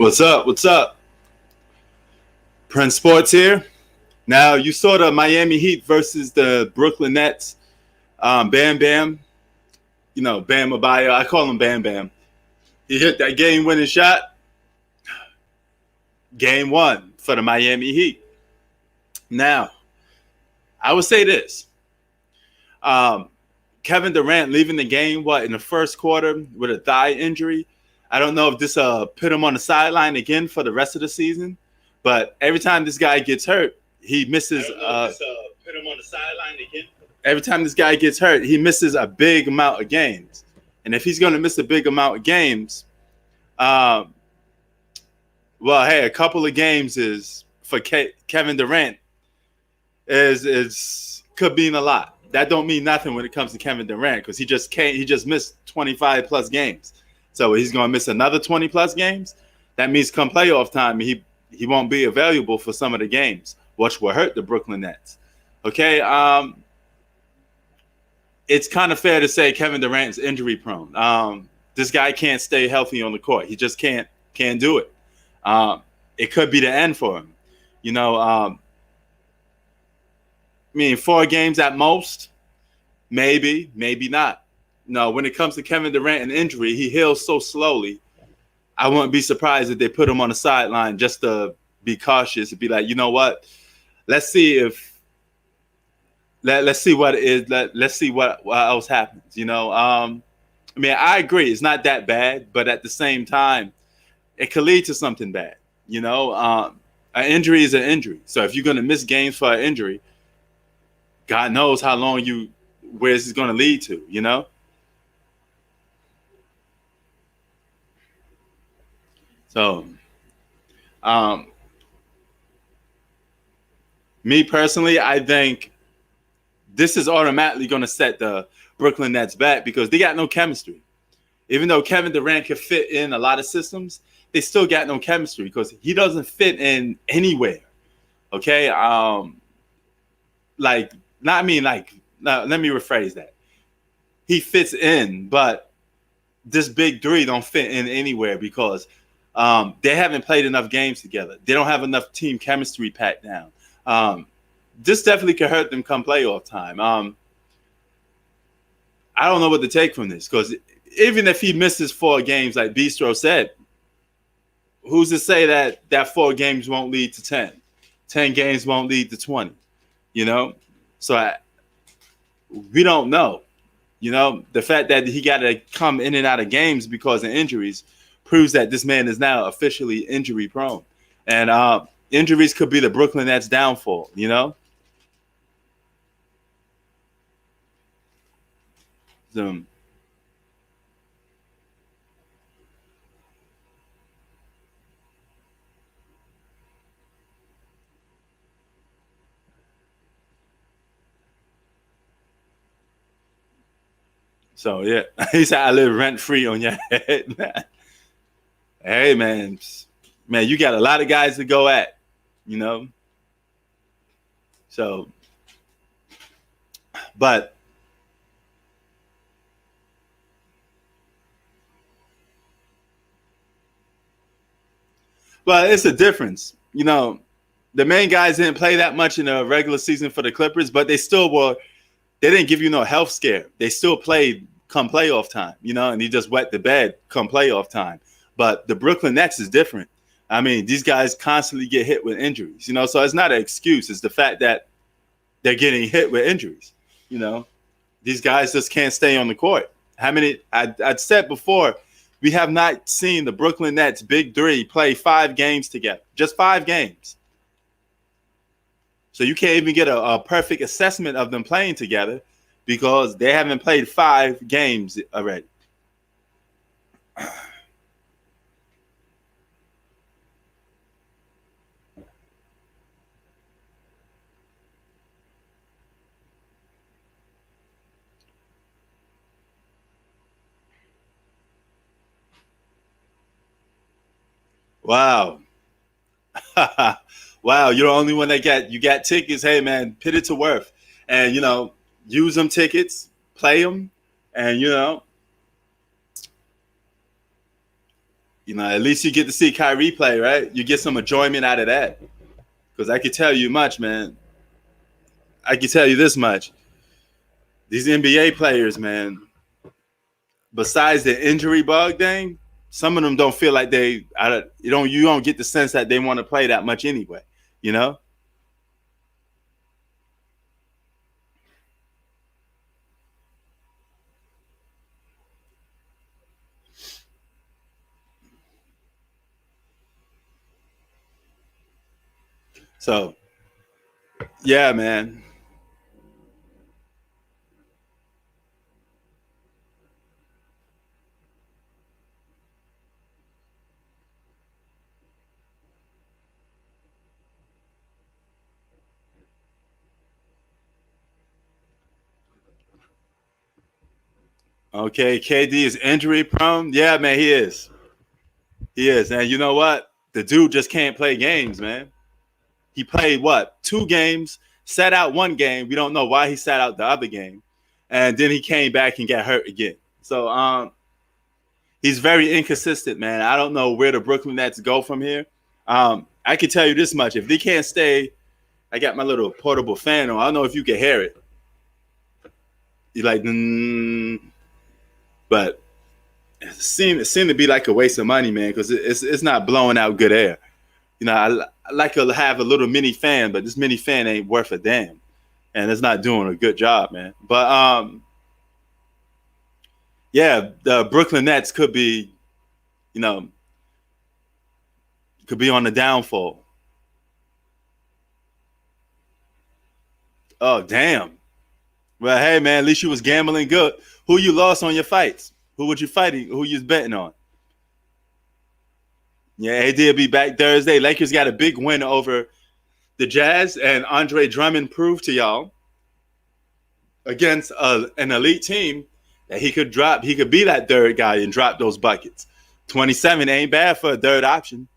What's up? What's up? Prince Sports here. Now, you saw the Miami Heat versus the Brooklyn Nets. Bam Bam, Bam Abaya. I call him Bam Bam. He hit that game winning shot. Game one for the Miami Heat. Now, I would say this. Um, Kevin Durant leaving the game, in the first quarter with a thigh injury. I don't know if this put him on the sideline again for the rest of the season, but every time this guy gets hurt, he misses. Put him on the sideline again. Every time this guy gets hurt, he misses a big amount of games, and if he's going to miss a big amount of games, a couple of games is for Kevin Durant is could mean a lot. That don't mean nothing when it comes to Kevin Durant because he just missed 25 plus games. So he's going to miss another 20 plus games. That means come playoff time, he won't be available for some of the games, which will hurt the Brooklyn Nets. Okay, it's kind of fair to say Kevin Durant's injury prone. This guy can't stay healthy on the court. He just can't do it. It could be the end for him. 4 games at most, maybe not. No, when it comes to Kevin Durant and injury, he heals so slowly. I wouldn't be surprised if they put him on the sideline just to be cautious and be like, you know what? Let's see what else happens. I agree. It's not that bad, but at the same time, it could lead to something bad. An injury is an injury. So if you're going to miss games for an injury, God knows how long where this is going to lead to, So, me personally, I think this is automatically going to set the Brooklyn Nets back because they got no chemistry. Even though Kevin Durant can fit in a lot of systems, they still got no chemistry because he doesn't fit in anywhere. Okay, let me rephrase that. He fits in, but this big three don't fit in anywhere because they haven't played enough games together. They don't have enough team chemistry packed down. This definitely could hurt them come playoff time. I don't know what to take from this because even if he misses 4 games, like Bistro said, who's to say that 4 games won't lead to 10? 10 games won't lead to 20, So we don't know. The fact that he got to come in and out of games because of injuries proves that this man is now officially injury prone. And injuries could be the Brooklyn Nets downfall, So yeah, he said I live rent free on your head, man. Hey man, you got a lot of guys to go at, So, but it's a difference. The main guys didn't play that much in the regular season for the Clippers, but they still were. They didn't give you no health scare. They still played come playoff time, and he just wet the bed come playoff time. But the Brooklyn Nets is different. I mean, these guys constantly get hit with injuries, so it's not an excuse. It's the fact that they're getting hit with injuries. These guys just can't stay on the court. I'd said before, we have not seen the Brooklyn Nets big three play 5 games together, just 5 games. So you can't even get a perfect assessment of them playing together because they haven't played 5 games already. Wow. Wow, you're the only one that got tickets. Hey man, put it to worth. And use them tickets, play them, and At least you get to see Kyrie play, right? You get some enjoyment out of that. Because I can tell you much, man. I can tell you this much. These NBA players, man, besides the injury bug thing, some of them don't feel like you don't get the sense that they want to play that much anyway, you know? So, yeah, man. Okay, KD is injury prone. Yeah, man, he is. He is. And you know what? The dude just can't play games, man. He played what? 2 games, sat out 1 game. We don't know why he sat out the other game. And then he came back and got hurt again. So he's very inconsistent, man. I don't know where the Brooklyn Nets go from here. I can tell you this much. If they can't stay, I got my little portable fan on. I don't know if you can hear it. You're like, but it seemed to be like a waste of money, man, because it's not blowing out good air. I like to have a little mini fan, but this mini fan ain't worth a damn, and it's not doing a good job, man. But yeah, the Brooklyn Nets you know, could be on the downfall. Oh damn. Well, hey man, at least you was gambling good. Who you lost on your fights? Who would you fighting? Who you was betting on? Yeah, he did be back Thursday. Lakers got a big win over the Jazz, and Andre Drummond proved to y'all against an elite team that he could be that third guy and drop those buckets. 27 ain't bad for a third option.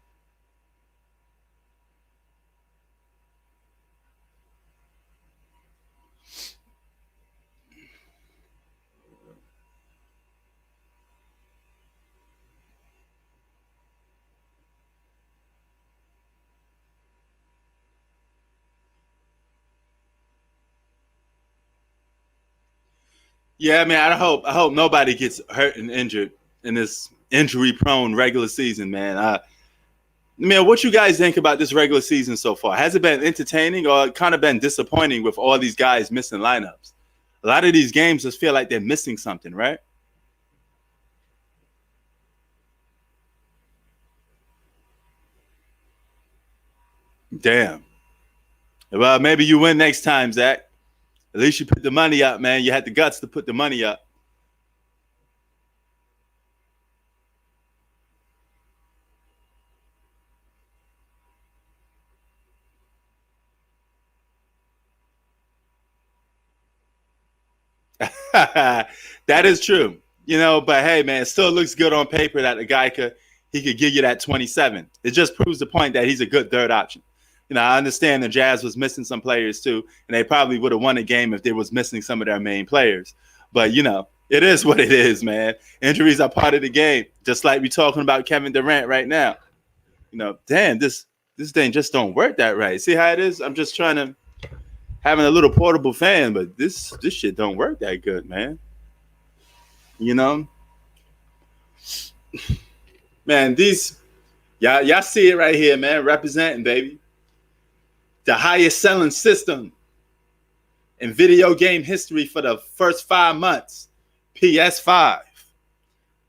Yeah, man. I hope nobody gets hurt and injured in this injury prone regular season, man. Man, what you guys think about this regular season so far? Has it been entertaining or kind of been disappointing with all these guys missing lineups? A lot of these games just feel like they're missing something, right? Damn. Well, maybe you win next time, Zach. At least you put the money up, man. You had the guts to put the money up. That is true. But hey, man, it still looks good on paper that the guy could give you that 27. It just proves the point that he's a good third option. I understand the Jazz was missing some players too, and they probably would have won a game if they was missing some of their main players. But it is what it is, man. Injuries are part of the game. Just like we talking about Kevin Durant right now. Damn, this thing just don't work that right. See how it is? I'm just trying to having a little portable fan, but this shit don't work that good, man. You know, man, these y'all see it right here, man. Representing, baby, the highest selling system in video game history for the first 5 months, PS5.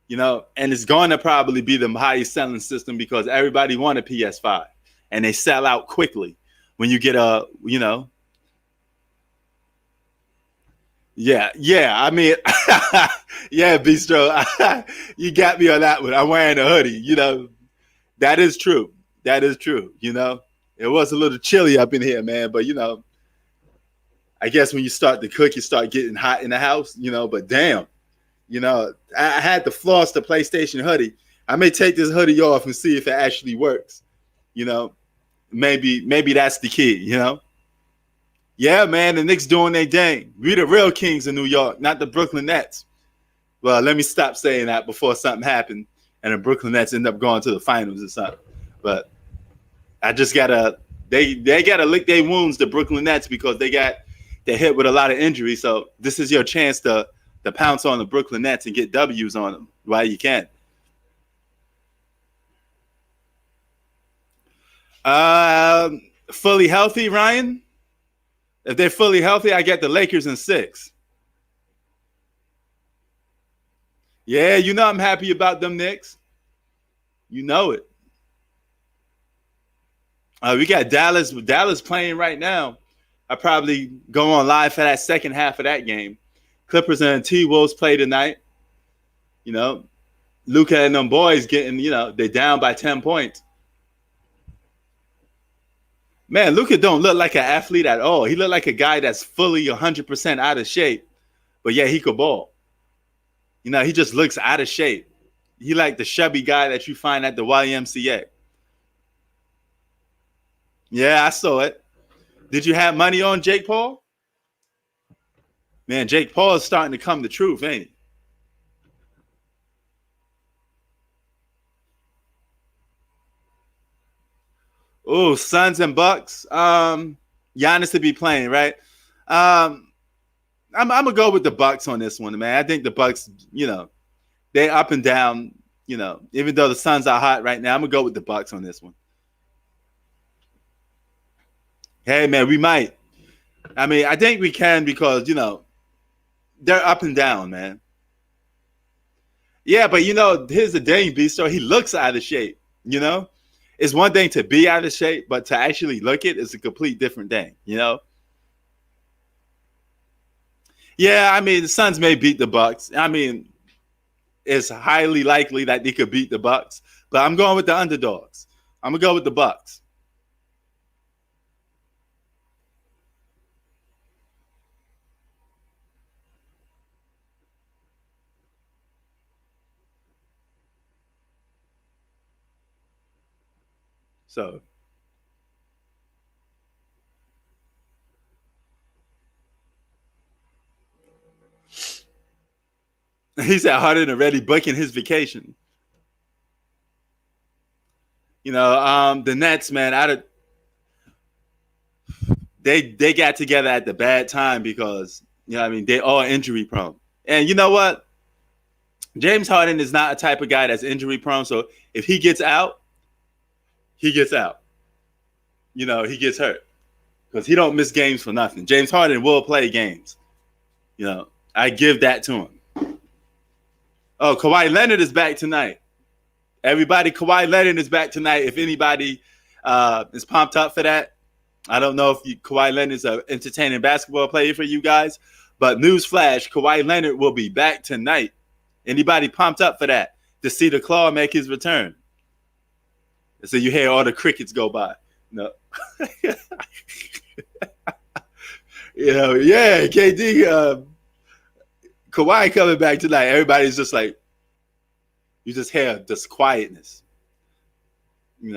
And it's going to probably be the highest selling system because everybody want a PS5, and they sell out quickly when you get yeah. I mean, yeah, Bistro, you got me on that one. I'm wearing a hoodie. That is true. That is true. It was a little chilly up in here, man. But I guess when you start to cook, you start getting hot in the house. But damn, I had to floss the PlayStation hoodie. I may take this hoodie off and see if it actually works. Maybe that's the key. Yeah, man, the Knicks doing their thing. We the real kings of New York, not the Brooklyn Nets. Well, let me stop saying that before something happened and the Brooklyn Nets end up going to the finals or something. But I just gotta they gotta lick their wounds, the Brooklyn Nets, because they're hit with a lot of injuries. So this is your chance to pounce on the Brooklyn Nets and get W's on them while you can. Fully healthy, Ryan. If they're fully healthy, I get the Lakers in 6. Yeah, you know I'm happy about them Knicks. You know it. We got Dallas. Dallas playing right now. I probably go on live for that second half of that game. Clippers and T-Wolves play tonight. You know, Luka and them boys getting, they're down by 10 points. Man, Luka don't look like an athlete at all. He look like a guy that's fully 100% out of shape. But yeah, he could ball. He just looks out of shape. He like the chubby guy that you find at the YMCA. Yeah, I saw it. Did you have money on Jake Paul? Man, Jake Paul is starting to come the truth, ain't he? Oh, Suns and Bucks. Giannis to be playing, right? I'm gonna go with the Bucks on this one, man. I think the Bucks, they up and down. Even though the Suns are hot right now, I'm gonna go with the Bucks on this one. Hey, man, we might. I mean, I think we can because they're up and down, man. Yeah, but here's the thing, Beasto. He looks out of shape. It's one thing to be out of shape, but to actually look it is a complete different thing. Yeah, I mean, the Suns may beat the Bucks. I mean, it's highly likely that they could beat the Bucks, but I'm going with the underdogs. I'm gonna go with the Bucks. So he's at Harden already booking his vacation. The Nets, man, they got together at the bad time because they all injury prone. And you know what? James Harden is not a type of guy that's injury prone. So if he gets out, he gets out. He gets hurt because he don't miss games for nothing. James Harden will play games. I give that to him. Oh, Kawhi Leonard is back tonight. Everybody, Kawhi Leonard is back tonight. If anybody is pumped up for that, I don't know if Kawhi Leonard is an entertaining basketball player for you guys, but newsflash, Kawhi Leonard will be back tonight. Anybody pumped up for that? To see the Claw make his return? So you hear all the crickets go by. No. Yeah, KD, Kawhi coming back tonight. Everybody's just like, you just hear this quietness. He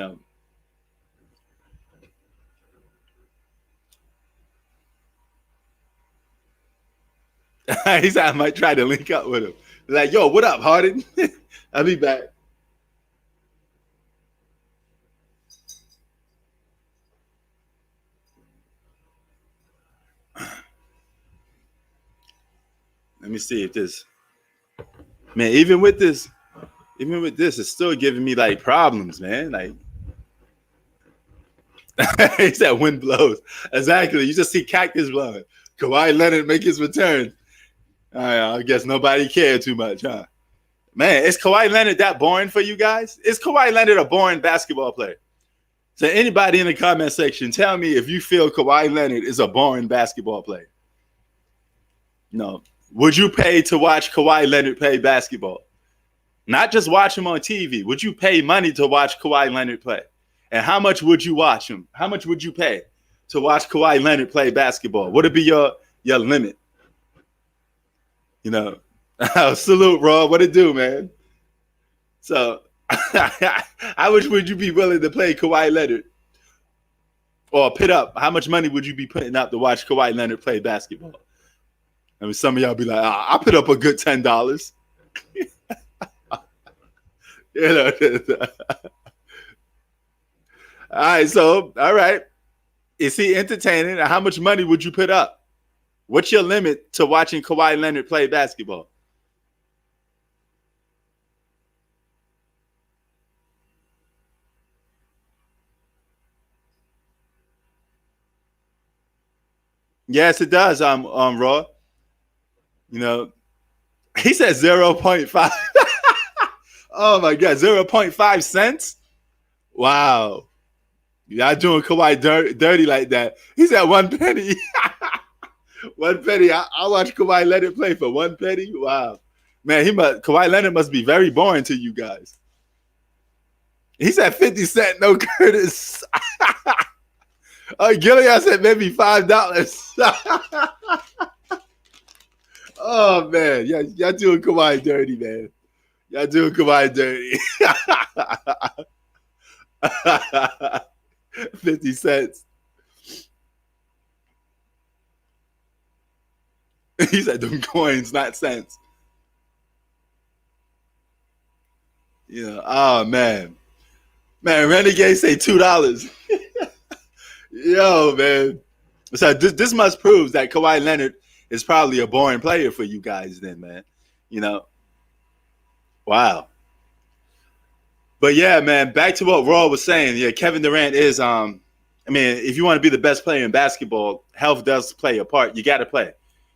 said I might try to link up with him. Like, yo, what up, Harden? I'll be back. Let me see if this, man, even with this, it's still giving me like problems, man. Like, he said wind blows. Exactly. You just see cactus blowing. Kawhi Leonard make his return. All right, I guess nobody cared too much, huh? Man, is Kawhi Leonard that boring for you guys? Is Kawhi Leonard a boring basketball player? So anybody in the comment section, tell me if you feel Kawhi Leonard is a boring basketball player. No. Would you pay to watch Kawhi Leonard play basketball? Not just watch him on TV. Would you pay money to watch Kawhi Leonard play? And how much would you watch him? How much would you pay to watch Kawhi Leonard play basketball? What would be your limit? Salute, Rob. What it do, man? So, how much would you be willing to play Kawhi Leonard? Or pit up, how much money would you be putting up to watch Kawhi Leonard play basketball? I mean, some of y'all be like, I'll put up a good $10. You know. All right, so all right. Is he entertaining? And how much money would you put up? What's your limit to watching Kawhi Leonard play basketball? Yes, it does. Raw. You know, he said 0.5. Oh my God, 0.5 cents. Wow, y'all doing Kawhi dirty like that? He said 1 penny. 1 penny. I watch Kawhi Leonard play for 1 penny. Wow, man, Kawhi Leonard must be very boring to you guys. He said 50 cent, no Curtis. Oh, Gillian said maybe $5. Oh man, y'all doing Kawhi dirty, man. Y'all doing Kawhi dirty. 50 cents. He said them coins, not cents. You know, oh man. Man, Renegade say $2. Yo, man. So this must prove that Kawhi Leonard is probably a boring player for you guys then, man. You know. Wow. But yeah, man, back to what Raw was saying. Yeah, Kevin Durant is I mean, if you want to be the best player in basketball, health does play a part. You got to play.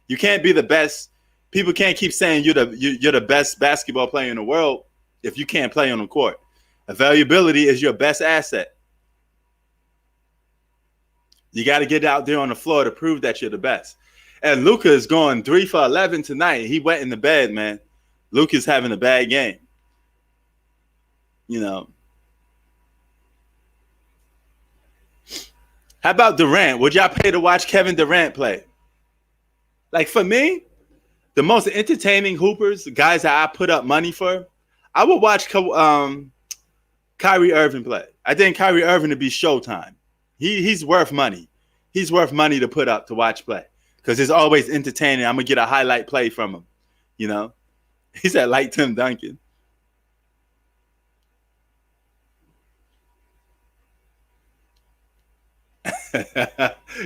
You can't be the best. People can't keep saying you're the best basketball player in the world if you can't play on the court. Availability is your best asset. You got to get out there on the floor to prove that you're the best. And Luka is going 3 for 11 tonight. He went in the bed, man. Luka's having a bad game. You know. How about Durant? Would y'all pay to watch Kevin Durant play? Like for me, the most entertaining hoopers, the guys that I put up money for, I would watch Kyrie Irving play. I think Kyrie Irving would be Showtime. He's worth money. He's worth money to put up to watch play because it's always entertaining. I'm gonna get a highlight play from him. You know, he said like Tim Duncan.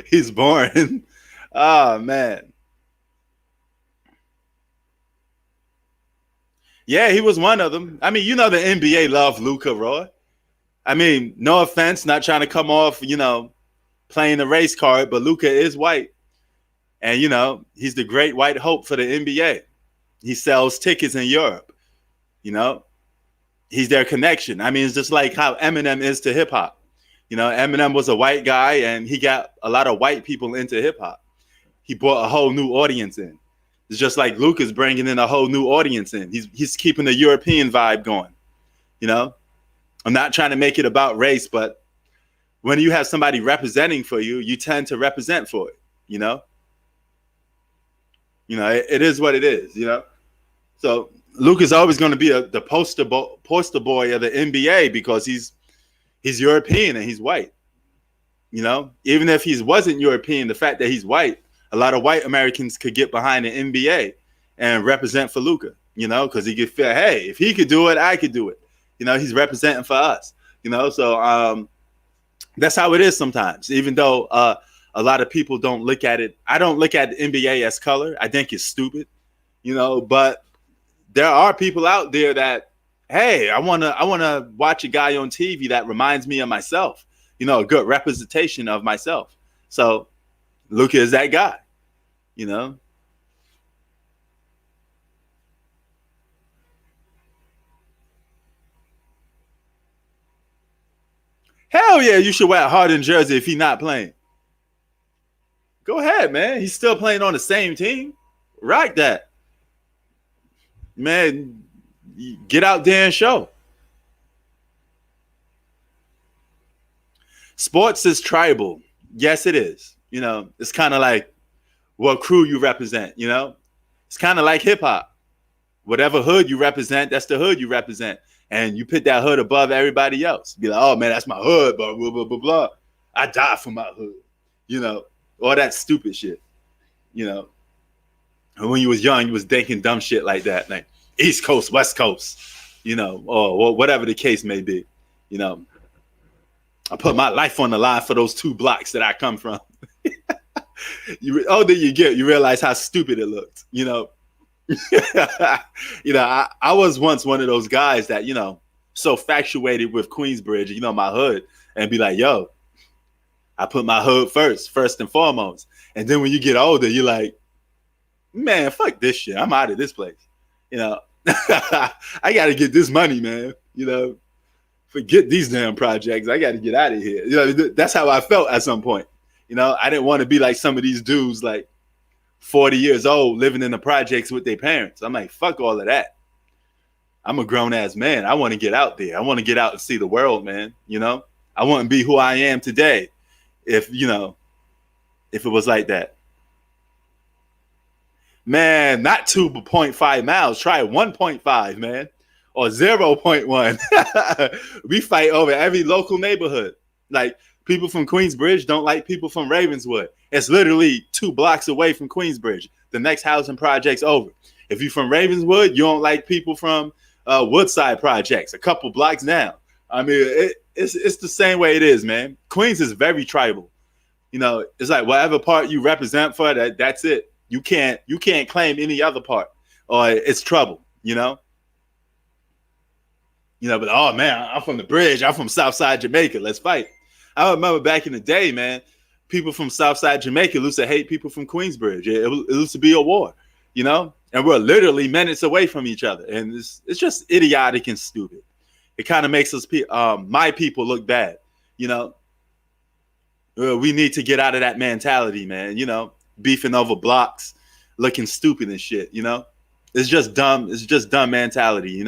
He's boring. Oh man. Yeah, he was one of them. I mean, you know the NBA love Luka, Roy. I mean, no offense, not trying to come off, playing the race card, but Luka is white. And, he's the great white hope for the NBA. He sells tickets in Europe. He's their connection. I mean, it's just like how Eminem is to hip hop. Eminem was a white guy and he got a lot of white people into hip hop. He brought a whole new audience in. It's just like Luka's bringing in a whole new audience in. He's keeping the European vibe going. I'm not trying to make it about race, but when you have somebody representing for you, you tend to represent for it. It is what it is. So Luka's always going to be the poster boy of the NBA because he's European and he's white. Even if he wasn't European, the fact that he's white, a lot of white Americans could get behind the NBA and represent for Luka, because he could feel, hey, if he could do it, I could do it. He's representing for us, so that's how it is sometimes, even though a lot of people don't look at it. I don't look at the NBA as color. I think it's stupid, but there are people out there that, hey, I want to watch a guy on TV that reminds me of myself, a good representation of myself. So Luka is that guy, Hell yeah, you should wear a Harden jersey if he's not playing. Go ahead, man. He's still playing on the same team. Rock that. Man, get out there and show. Sports is tribal. Yes, it is. It's kind of like what crew you represent, It's kind of like hip hop. Whatever hood you represent, that's the hood you represent. And you put that hood above everybody else. Be like, oh man, that's my hood, blah, blah, blah, blah, blah. I die for my hood, all that stupid shit, And when you was young, you was thinking dumb shit like that, like East Coast, West Coast, or whatever the case may be. You know, I put my life on the line for those 2 blocks that I come from. Older you get, you realize how stupid it looked. I was once one of those guys that so factuated with Queensbridge, my hood, and be like, yo, I put my hood first and foremost. And then when you get older, you're like, man, fuck this shit. I'm out of this place. I got to get this money, man. Forget these damn projects. I got to get out of here. That's how I felt at some point. I didn't want to be like some of these dudes, like 40 years old, living in the projects with their parents. I'm like, fuck all of that. I'm a grown ass man. I want to get out there. I want to get out and see the world, man. I wouldn't be who I am today if it was like that. Man, not 2.5 miles. Try 1.5, man, or 0.1. We fight over every local neighborhood. Like, people from Queensbridge don't like people from Ravenswood. It's literally 2 blocks away from Queensbridge. The next housing project's over. If you're from Ravenswood, you don't like people from Woodside projects, a couple blocks down. I mean, it's the same way it is, man. Queens is very tribal. It's like whatever part you represent for that's it. You can't claim any other part, or it's trouble. But oh man, I'm from the bridge. I'm from Southside Jamaica. Let's fight. I remember back in the day, man, people from Southside Jamaica used to hate people from Queensbridge. It used to be a war, and we're literally minutes away from each other. And it's just idiotic and stupid. It kind of makes us, my people, look bad. We need to get out of that mentality, man. Beefing over blocks, looking stupid and shit. It's just dumb. It's just dumb mentality.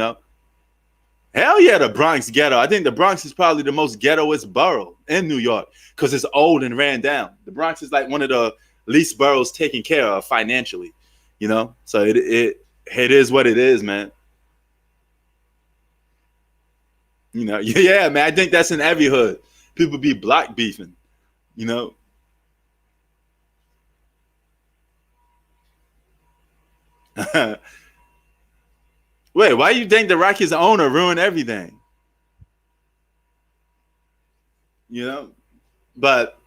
Hell yeah, the Bronx ghetto. I think the Bronx is probably the most ghettoest borough in New York because it's old and ran down. The Bronx is like one of the least boroughs taken care of financially. So it is what it is, man. Yeah, man. I think that's in every hood. People be block beefing. Wait, why you think the Rockies owner ruined everything? But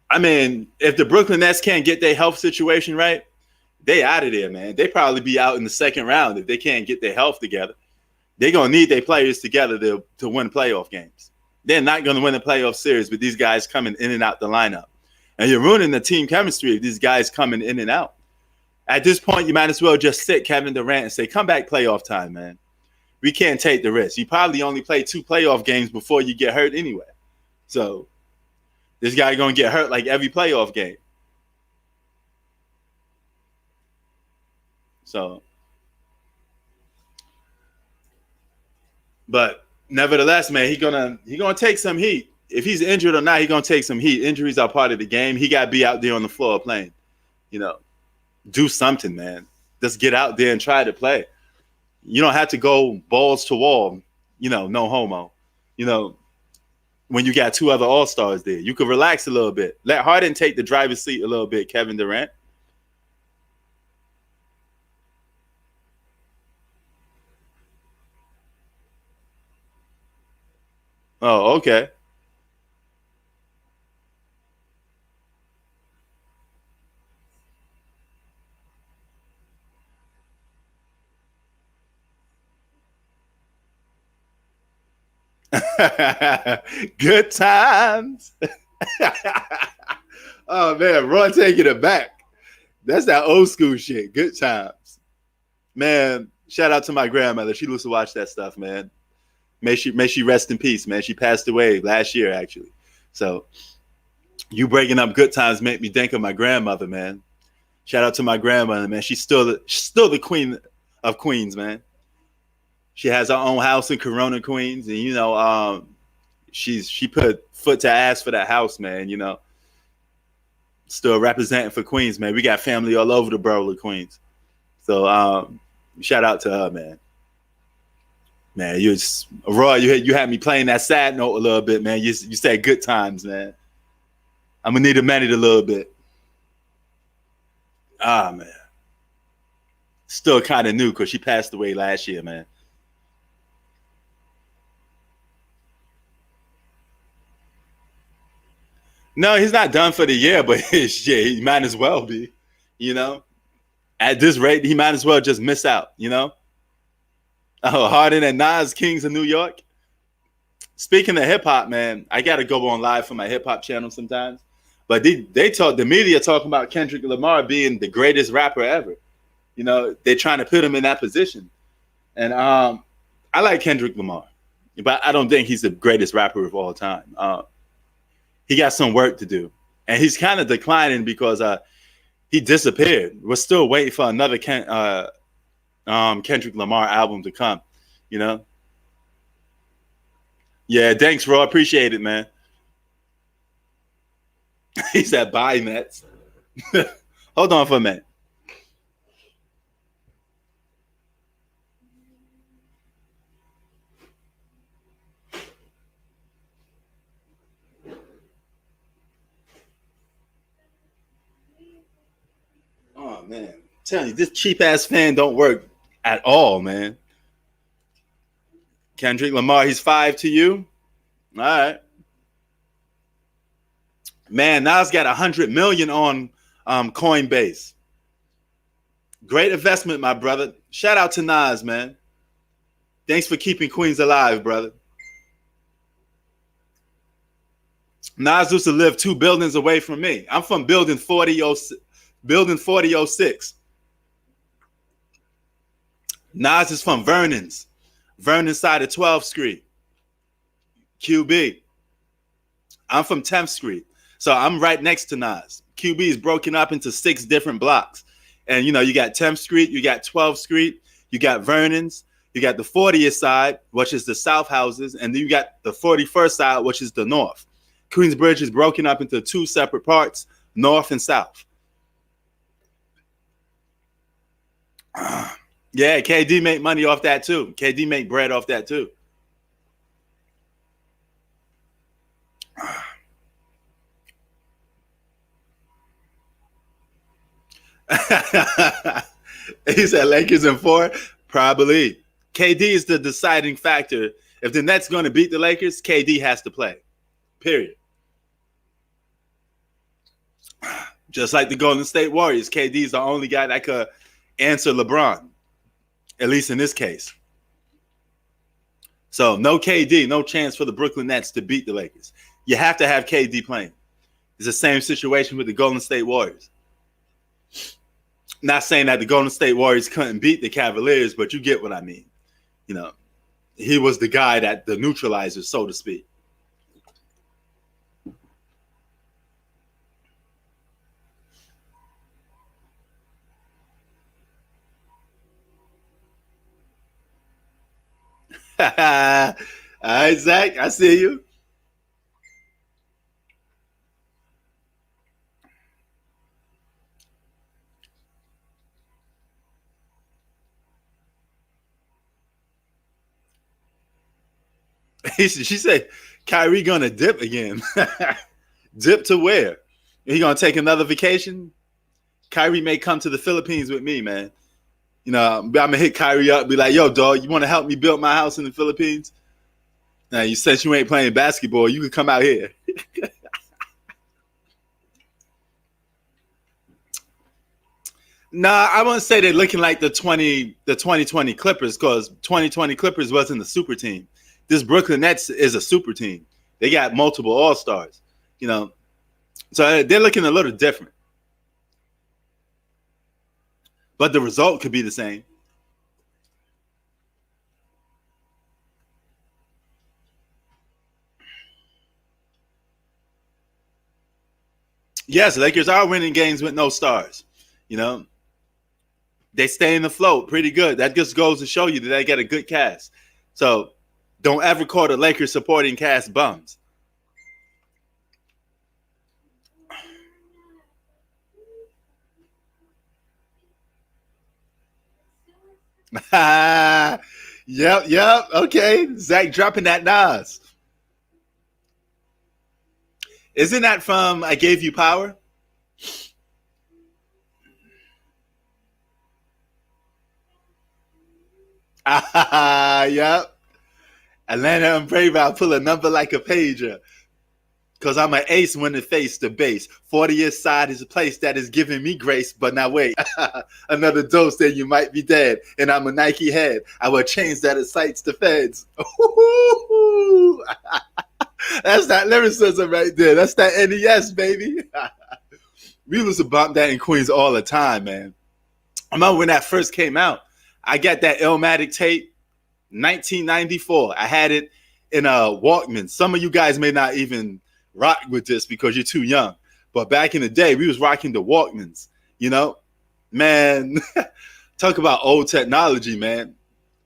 I mean, if the Brooklyn Nets can't get their health situation right, they out of there, man. They probably be out in the second round if they can't get their health together. They're gonna need their players together to win playoff games. They're not gonna win a playoff series with these guys coming in and out the lineup. And you're ruining the team chemistry of these guys coming in and out. At this point, you might as well just sit Kevin Durant and say, come back playoff time, man. We can't take the risk. You probably only play 2 playoff games before you get hurt anyway. So this guy going to get hurt like every playoff game. So, but nevertheless, man, he gonna take some heat. If he's injured or not, he's gonna take some heat. Injuries are part of the game. He got to be out there on the floor playing. Do something, man. Just get out there and try to play. You don't have to go balls to wall, no homo. When you got 2 other all-stars there, you could relax a little bit. Let Harden take the driver's seat a little bit, Kevin Durant. Oh, okay. Good times. Oh man, Roy taking it back. That's that old school shit. Good times. Man, shout out to my grandmother. She used to watch that stuff, man. May she rest in peace, man. She passed away last year, actually. So you breaking up good times make me think of my grandmother, man. Shout out to my grandmother, man. She's still the queen of queens, man. She has her own house in Corona, Queens, and she put foot to ass for that house, man. Still representing for Queens, man. We got family all over the borough of Queens. So shout out to her, man. Man, Roy, you had me playing that sad note a little bit, man. You said good times, man. I'm gonna need to man it a little bit. Ah, man. Still kind of new because she passed away last year, man. No, he's not done for the year, but shit, he might as well be. You know, at this rate, he might as well just miss out. You know, oh, Harden and Nas, Kings of New York. Speaking of hip hop, man, I gotta go on live for my hip hop channel sometimes. But they talk the media talking about Kendrick Lamar being the greatest rapper ever. You know, they're trying to put him in that position. And I like Kendrick Lamar, but I don't think he's the greatest rapper of all time. He got some work to do, and he's kind of declining because he disappeared. We're still waiting for another Kendrick Lamar album to come. You know, yeah. Thanks, Raw. Appreciate it, man. He said, "Bye, Mets." Hold on for a minute. Oh man, I'm telling you, this cheap ass fan don't work at all, man. Kendrick Lamar, he's 5 to you. All right, man. Nas got 100 million on Coinbase. Great investment, my brother. Shout out to Nas, man. Thanks for keeping Queens alive, brother. Nas used to live 2 buildings away from me. I'm from building 4006. Nas is from Vernon side of 12th Street, QB. I'm from 10th Street. So I'm right next to Nas. QB is broken up into 6 different blocks. And you know, you got 10th Street, you got 12th Street, you got Vernon's, you got the 40th side, which is the south houses, and then you got the 41st side, which is the north. Queensbridge is broken up into 2 separate parts, north and south. Yeah, KD make money off that too. KD make bread off that too. He said Lakers in 4. Probably. KD is the deciding factor. If the Nets going to beat the Lakers, KD has to play. Period. Just like the Golden State Warriors, KD is the only guy that could answer LeBron, at least in this case. So no KD, no chance for the Brooklyn Nets to beat the Lakers. You have to have KD playing. It's the same situation with the Golden State Warriors. Not saying that the Golden State Warriors couldn't beat the Cavaliers, but you get what I mean. You know, he was the guy that the neutralizer, so to speak. All right, Zach, I see you. She said, Kyrie gonna dip again. Dip to where? He gonna take another vacation? Kyrie may come to the Philippines with me, man. You know, I'm gonna hit Kyrie up, be like, "Yo, dog, you want to help me build my house in the Philippines? Now, you said you ain't playing basketball. You can come out here." Nah, I wouldn't say they're looking like the 2020 Clippers because 2020 Clippers wasn't a super team. This Brooklyn Nets is a super team. They got multiple All Stars. You know, so they're looking a little different. But the result could be the same. Yes, Lakers are winning games with no stars. You know, they stay in the float pretty good. That just goes to show you that they get a good cast. So don't ever call the Lakers supporting cast bums. Yep. Okay, Zach dropping that Nas. Isn't that from "I Gave You Power"? Yep. Atlanta and Brave, I'll pull a number like a pager. Cause I'm an ace when it face the base. 40th side is a place that is giving me grace. But now wait, another dose, then you might be dead. And I'm a Nike head. I will change that excites the feds. That's that lyricism right there. That's that NES, baby. We used to bump that in Queens all the time, man. I remember when that first came out. I got that Illmatic tape, 1994. I had it in a Walkman. Some of you guys may not even rock with this because you're too young. But back in the day, we was rocking the Walkmans. You know, man, talk about old technology, man.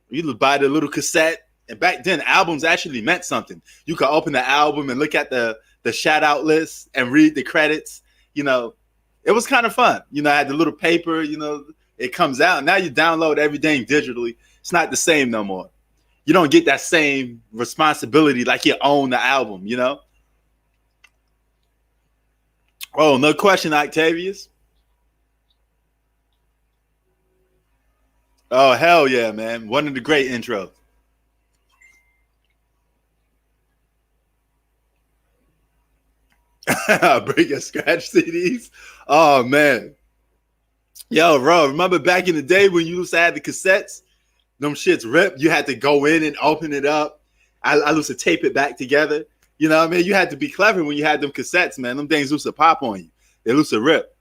You would buy the little cassette. And back then, albums actually meant something. You could open the album and look at the shout out list and read the credits. You know, it was kind of fun. You know, I had the little paper, you know, it comes out. Now you download everything digitally. It's not the same no more. You don't get that same responsibility like you own the album, you know? Oh, no question, Octavius. Oh, hell yeah, man. One of the great intros. Bring your scratch CDs. Oh, man. Yo, bro, remember back in the day when you used to have the cassettes? Them shits ripped. You had to go in and open it up. I used to tape it back together. You know what I mean? You had to be clever when you had them cassettes, man. Them things used to pop on you. They used to rip.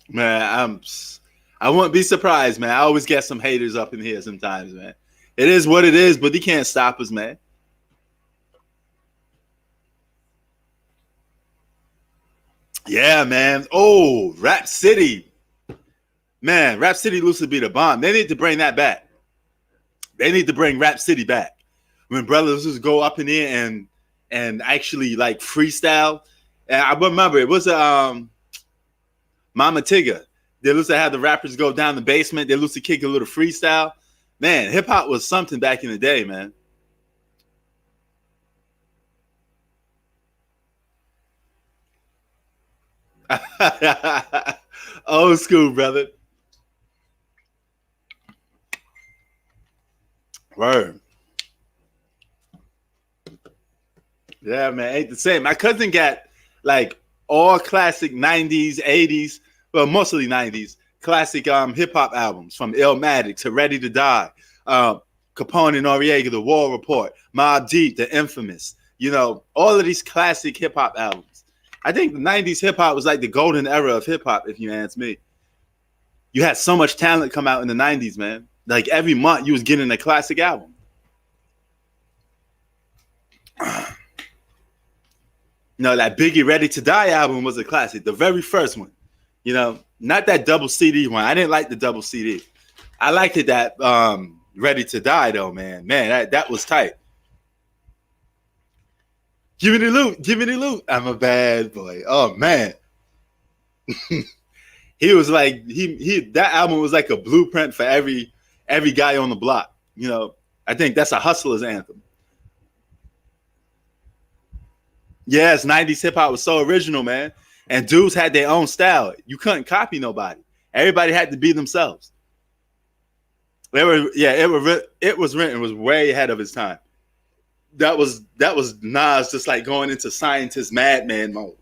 Man, I wouldn't be surprised, man. I always get some haters up in here sometimes, man. It is what it is, but they can't stop us, man. Yeah, man. Oh, Rap City. Man, Rap City used to be the bomb. They need to bring that back. They need to bring Rap City back. When brothers just go up in there and actually like freestyle. And I remember it was Mama Tigger. They used to have the rappers go down the basement. They used to kick a little freestyle. Man, hip hop was something back in the day, man. Old school, brother. Word. Yeah, man, ain't the same. My cousin got like all classic 90s, 80s, well, mostly 90s, classic hip hop albums from Illmatic to Ready to Die, Capone and Noriega, The War Report, Mobb Deep, The Infamous, you know, all of these classic hip hop albums. I think the 90s hip hop was like the golden era of hip hop, if you ask me. You had so much talent come out in the 90s, man. Like every month you was getting a classic album. You know, that Biggie Ready to Die album was a classic, the very first one. You know, not that double CD one. I didn't like the double CD. I liked it that Ready to Die though, man. Man, that was tight. Give me the loot, give me the loot. I'm a bad boy. Oh man. He was like he that album was like a blueprint for every guy on the block. You know, I think that's a hustler's anthem. Yes, 90s hip hop was so original, man. And dudes had their own style. You couldn't copy nobody. Everybody had to be themselves. It was written, was way ahead of its time. That was Nas just like going into scientist madman mode.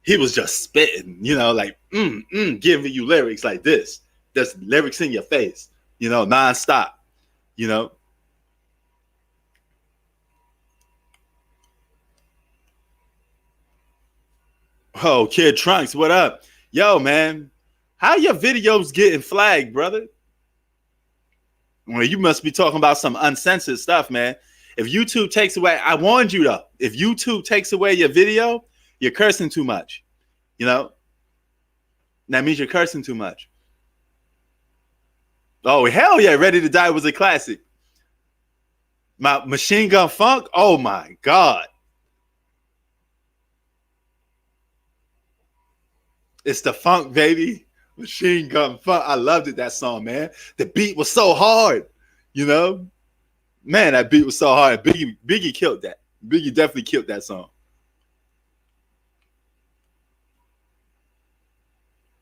He was just spitting, you know, like giving you lyrics like this. There's lyrics in your face, you know, nonstop, you know. Oh, Kid Trunks, what up? Yo, man, how your videos getting flagged, brother? Well, you must be talking about some uncensored stuff, man. If YouTube takes away, I warned you though, if YouTube takes away your video, you're cursing too much. You know, that means you're cursing too much. Oh, hell yeah, Ready to Die was a classic. My Machine Gun Funk, oh my God. It's the funk, baby. Machine Gun Funk. I loved it, that song, man. The beat was so hard, you know? Man, that beat was so hard. Biggie killed that. Biggie definitely killed that song.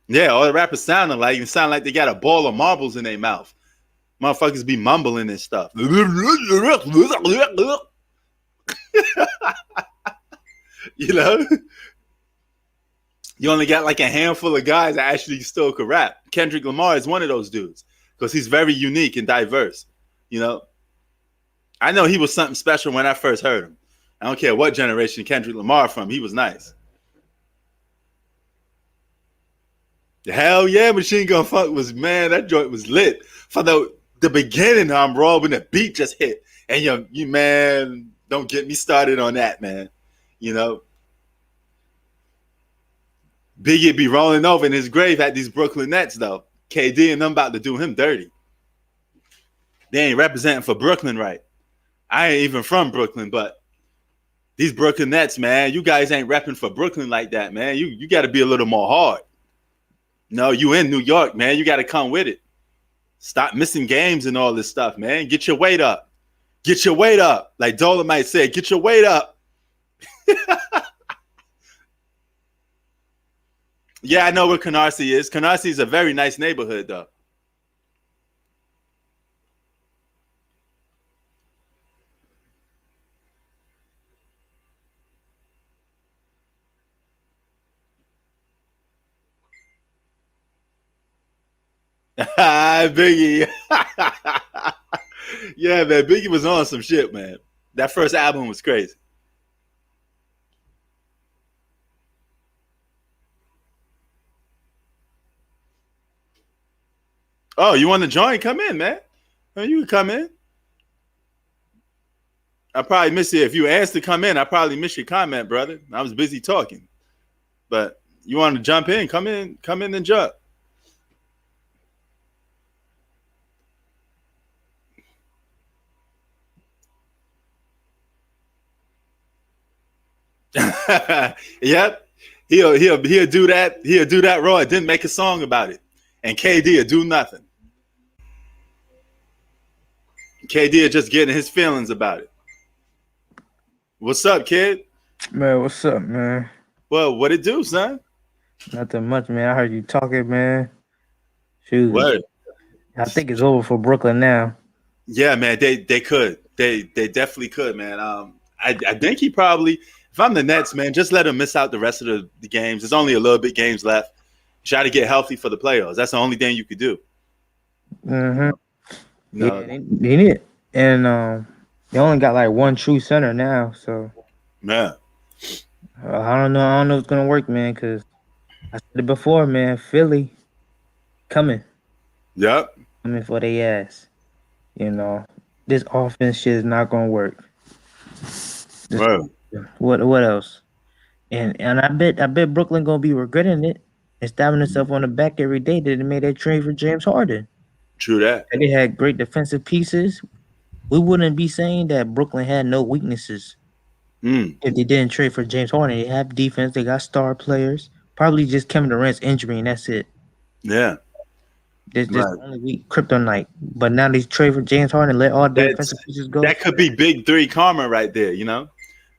Yeah, all the rappers sound like they got a ball of marbles in their mouth. Motherfuckers be mumbling and stuff. You know, you only got like a handful of guys that actually still could rap. Kendrick Lamar is one of those dudes because he's very unique and diverse. You know, I know he was something special when I first heard him. I don't care what generation Kendrick Lamar from. He was nice. Hell yeah, Machine Gun Funk was, man, that joint was lit. For the beginning, I'm raw when the beat just hit. And you man, don't get me started on that, man. You know, Biggie be rolling over in his grave at these Brooklyn Nets, though. KD and them about to do him dirty. They ain't representing for Brooklyn right. I ain't even from Brooklyn, but these Brooklyn Nets, man, you guys ain't repping for Brooklyn like that, man. You got to be a little more hard. No, you in New York, man. You got to come with it. Stop missing games and all this stuff, man. Get your weight up. Get your weight up. Like Dolomite said, get your weight up. Yeah, I know where Canarsie is. Canarsie is a very nice neighborhood, though. Biggie. Yeah, man. Biggie was on some shit, man. That first album was crazy. Oh, you want to join? Come in, man. You can come in. I probably missed it. If you asked to come in, I probably missed your comment, brother. I was busy talking. But you want to jump in? Come in and jump. Yep. He'll do that. He'll do that raw. Didn't make a song about it. And KD will do nothing. KD just getting his feelings about it. What's up, kid? Man, what's up, man? Well, what it do, son? Nothing much, man. I heard you talking, man. Shoot. What? I think it's over for Brooklyn now. Yeah, man. They could. They definitely could, man. I think he probably. If I'm the Nets, man, just let him miss out the rest of the games. There's only a little bit games left. Try to get healthy for the playoffs. That's the only thing you could do. Mm-hmm. No. Yeah, they need it. And they only got like one true center now, so Yeah. I don't know. I don't know if it's gonna work, man. Because I said it before, man. Philly coming Yep. for their ass. You know, this offense shit is not gonna work. Well, What else? And I bet Brooklyn gonna be regretting it and stabbing themselves on the back every day that they made that trade for James Harden. true that. And they had great defensive pieces. We wouldn't be saying that Brooklyn had no weaknesses if they didn't trade for James Harden. They have defense. They got star players. Probably just Kevin Durant's injury, and that's it. Yeah. There's just only weak kryptonite. But now they trade for James Harden and let all the defensive pieces go. That could be big three karma right there, you know?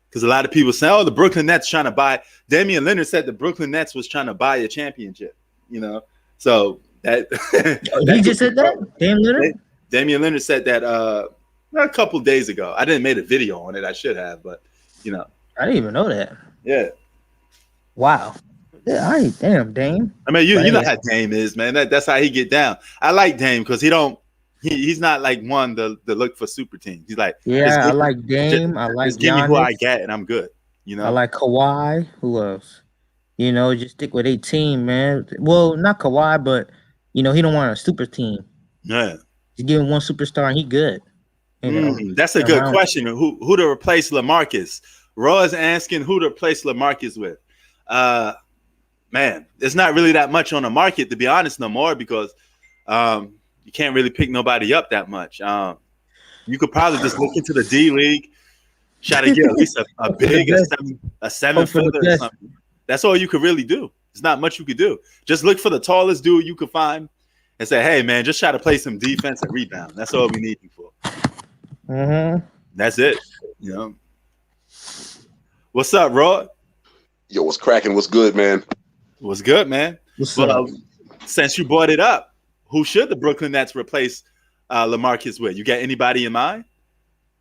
Because a lot of people say, oh, the Brooklyn Nets trying to buy. Damian Lillard said the Brooklyn Nets was trying to buy a championship, you know? So that. He just said that? Damian Lillard said that a couple days ago. I didn't make a video on it. I should have, but, you know. I didn't even know that. Yeah. Wow. Yeah, damn, Dame. I mean, you know how Dame is, man. That's how he get down. I like Dame because he's not like one to look for super teams. He's like, yeah, I like Dame. I like just give me who I get and I'm good. You know, I like Kawhi. Who else? You know, just stick with a team, man. Well, not Kawhi, but you know, he don't want a super team. Yeah, just give him one superstar and he good. You know, that's a good question. Who to replace LaMarcus? Roy's asking who to replace LaMarcus with. Man, there's not really that much on the market, to be honest, no more because you can't really pick nobody up that much. You could probably just look into the D League, try to get at least a big a 7-footer or something. That's all you could really do. There's not much you could do. Just look for the tallest dude you could find and say, hey, man, just try to play some defense and rebound. That's all we need you for. Mm-hmm. That's it. You know. What's up, Rod? Yo, what's cracking? What's good, man? What's good, man? What's up? Well, since you brought it up, who should the Brooklyn Nets replace LaMarcus with? You got anybody in mind?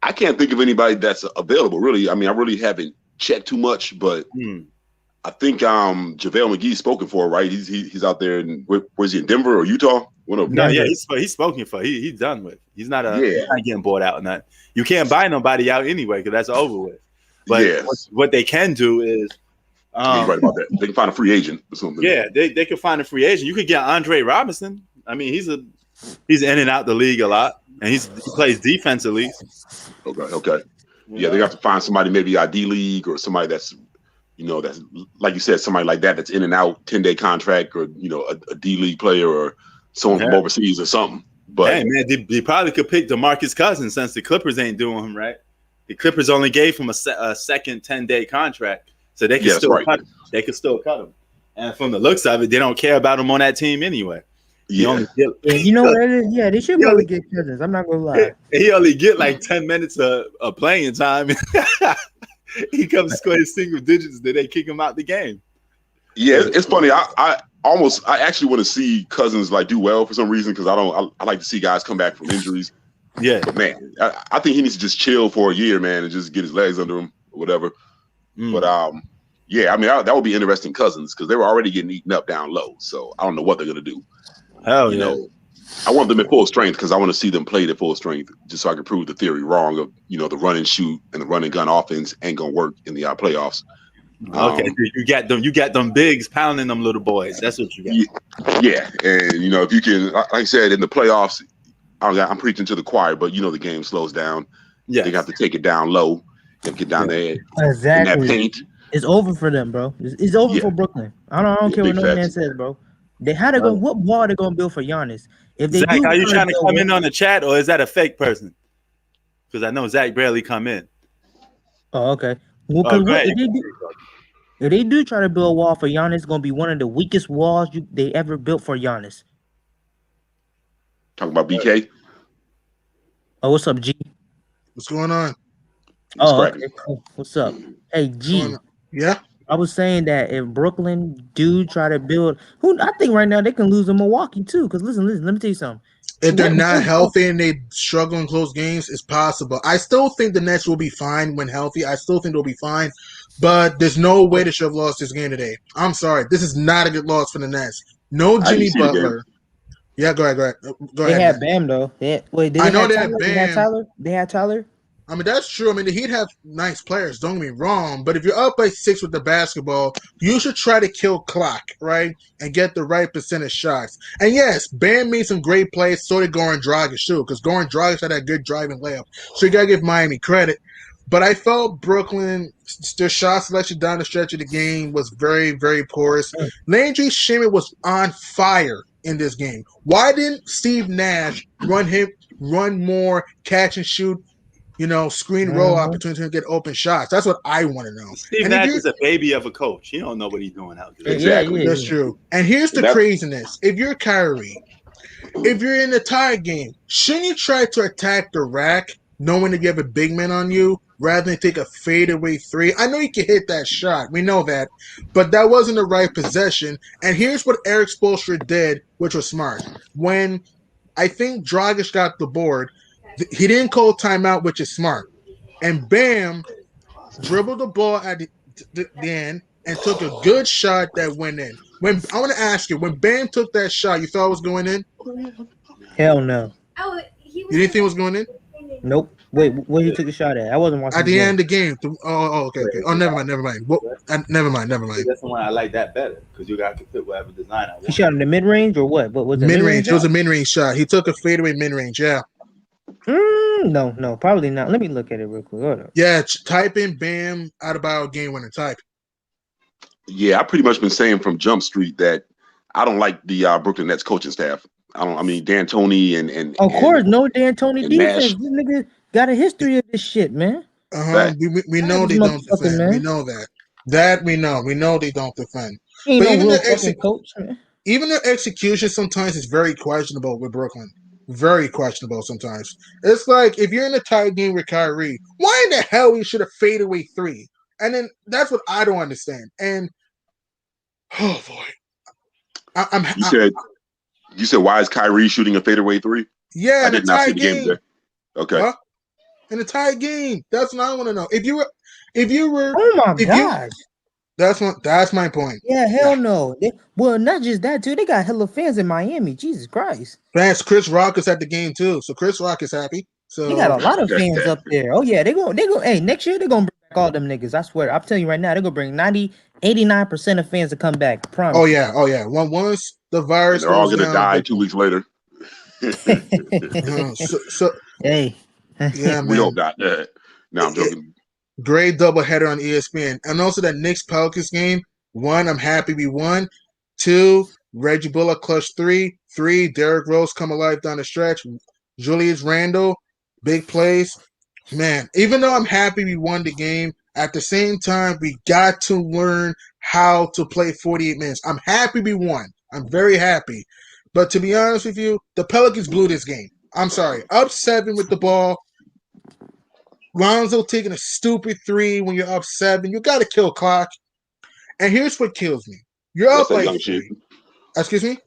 I can't think of anybody that's available, really. I mean, I really haven't checked too much, but I think JaVale McGee's spoken for, right? He's out there in where's he, in Denver or Utah? No, yeah, he's spoken for. He's done with. He's not getting bought out. And you can't buy nobody out anyway because that's over with. But what they can do is, he's right about that. They can find a free agent or something. Yeah, they can find a free agent. You could get Andre Robinson. I mean, he's in and out the league a lot, and he plays defense at least. Okay. Yeah, they have to find somebody maybe ID league or somebody that's, that's like you said, somebody like that's in and out, 10-day contract, or a D league player or someone from overseas or something. But hey man, they probably could pick DeMarcus Cousins since the Clippers ain't doing him right. The Clippers only gave him a second 10-day contract, so they can they could still cut him. And from the looks of it, they don't care about him on that team anyway. Yeah, you know what it is? Yeah, they should probably get Cousins. I'm not gonna lie. He only get like 10 minutes of playing time. He comes to score his single digits, then they kick him out the game. Yeah, it's funny. I actually want to see Cousins like do well for some reason because I like to see guys come back from injuries. Yeah, but man, I think he needs to just chill for a year, man, and just get his legs under him or whatever. But yeah, I mean that would be interesting Cousins because they were already getting eaten up down low. So I don't know what they're gonna do. Hell yeah. I want them at full strength because I want to see them play at full strength just so I can prove the theory wrong of the run and shoot and the run and gun offense ain't gonna work in the playoffs. Okay, you got them bigs pounding them little boys. That's what you got. Yeah, and if you can, like I said, in the playoffs, I'm preaching to the choir, but the game slows down. Yeah, they have to take it down low and get down there. Exactly. In that paint. It's over for them, bro. It's over for Brooklyn. I don't care what no man says, bro. What wall are they gonna build for Giannis? If they Zach, are you trying to come in on the chat, or is that a fake person? Because I know Zach barely come in. Oh, okay. Well, if they do try to build a wall for Giannis, it's gonna be one of the weakest walls they ever built for Giannis. Talking about BK. Oh, what's up, G? What's going on? Okay. What's up? Hey, G. Yeah. I was saying that if Brooklyn do try to build, I think right now they can lose to Milwaukee too. Because listen, let me tell you something. If they're not healthy and they struggle in close games, it's possible. I still think the Nets will be fine when healthy. I still think they'll be fine. But there's no way they should have lost this game today. I'm sorry. This is not a good loss for the Nets. No Jimmy Butler. Yeah, go ahead. They had Bam, though. They had Tyler? They had Tyler? I mean, that's true. I mean, he'd have nice players, don't get me wrong. But if you're up by 6 with the basketball, you should try to kill clock, right? And get the right percentage shots. And yes, Bam made some great plays. So did Goran Dragic, too. Because Goran Dragic had that good driving layup. So you got to give Miami credit. But I felt Brooklyn, their shot selection down the stretch of the game was very, very porous. Landry Shamet was on fire in this game. Why didn't Steve Nash run more catch and shoot, screen roll opportunity to get open shots? That's what I want to know. Steve Nash is a baby of a coach. He don't know what he's doing out there. Exactly. That's true. And here's the craziness. If you're Kyrie, if you're in the tie game, shouldn't you try to attack the rack knowing that you have a big man on you rather than take a fadeaway three? I know you can hit that shot. We know that. But that wasn't the right possession. And here's what Eric Spoelstra did, which was smart. When I think Dragic got the board, he didn't call timeout, which is smart. And Bam dribbled the ball at the end and took a good shot that went in. I want to ask you, when Bam took that shot, you thought it was going in? Hell no. You didn't think it was going in? Nope. Wait, where he took the shot at? I wasn't watching. At the end of the game. Okay. Oh, never mind. Never mind. That's the one I like that better because you got to fit whatever design I want. He shot in the mid range or what? What was it? Mid range. It was a mid range shot. He took a fadeaway mid range. Yeah. No, probably not. Let me look at it real quick. Hold up. Yeah, type in Bam out about game winner type. Yeah, I pretty much been saying from Jump Street that I don't like the Brooklyn Nets coaching staff. I mean D'Antoni and of course, no D'Antoni defense. Nash. This nigga got a history of this shit, man. We know they don't defend. Man. We know that. That we know. We know they don't defend. Ain't but no real fucking coach, man. Even their execution sometimes is very questionable with Brooklyn. Very questionable sometimes. It's like if you're in a tight game with Kyrie, why in the hell you should have faded away three? And then that's what I don't understand. And oh boy, You said why is Kyrie shooting a fadeaway three? Yeah, I in a did not see tie the game game. today. Okay. Huh? In a tie game. That's what I want to know. If you were, Oh my gosh. That's my point. Yeah, hell no. Well, not just that too. They got hella fans in Miami. Jesus Christ. Fans, Chris Rock is at the game too, so Chris Rock is happy. So They got a lot of fans up there. Oh yeah, they go. Hey, next year they're gonna bring back all them niggas. I swear. I'm telling you right now, they're gonna bring 89% of fans to come back. I promise. Oh yeah. Once the virus, and they're all goes gonna down, die 2 weeks later. Hey. Yeah, We man. hope not. No, I'm joking. Great doubleheader on ESPN. And also that Knicks Pelicans game. 1, I'm happy we won. 2, Reggie Bullock clutch 3. 3, Derrick Rose come alive down the stretch. Julius Randle, big plays. Man, even though I'm happy we won the game, at the same time, we got to learn how to play 48 minutes. I'm happy we won. I'm very happy. But to be honest with you, the Pelicans blew this game. I'm sorry. Up 7 with the ball. Lonzo taking a stupid 3 when you're up 7. You got to kill clock. And here's what kills me. You're That's up that like young 3. shit. Excuse me?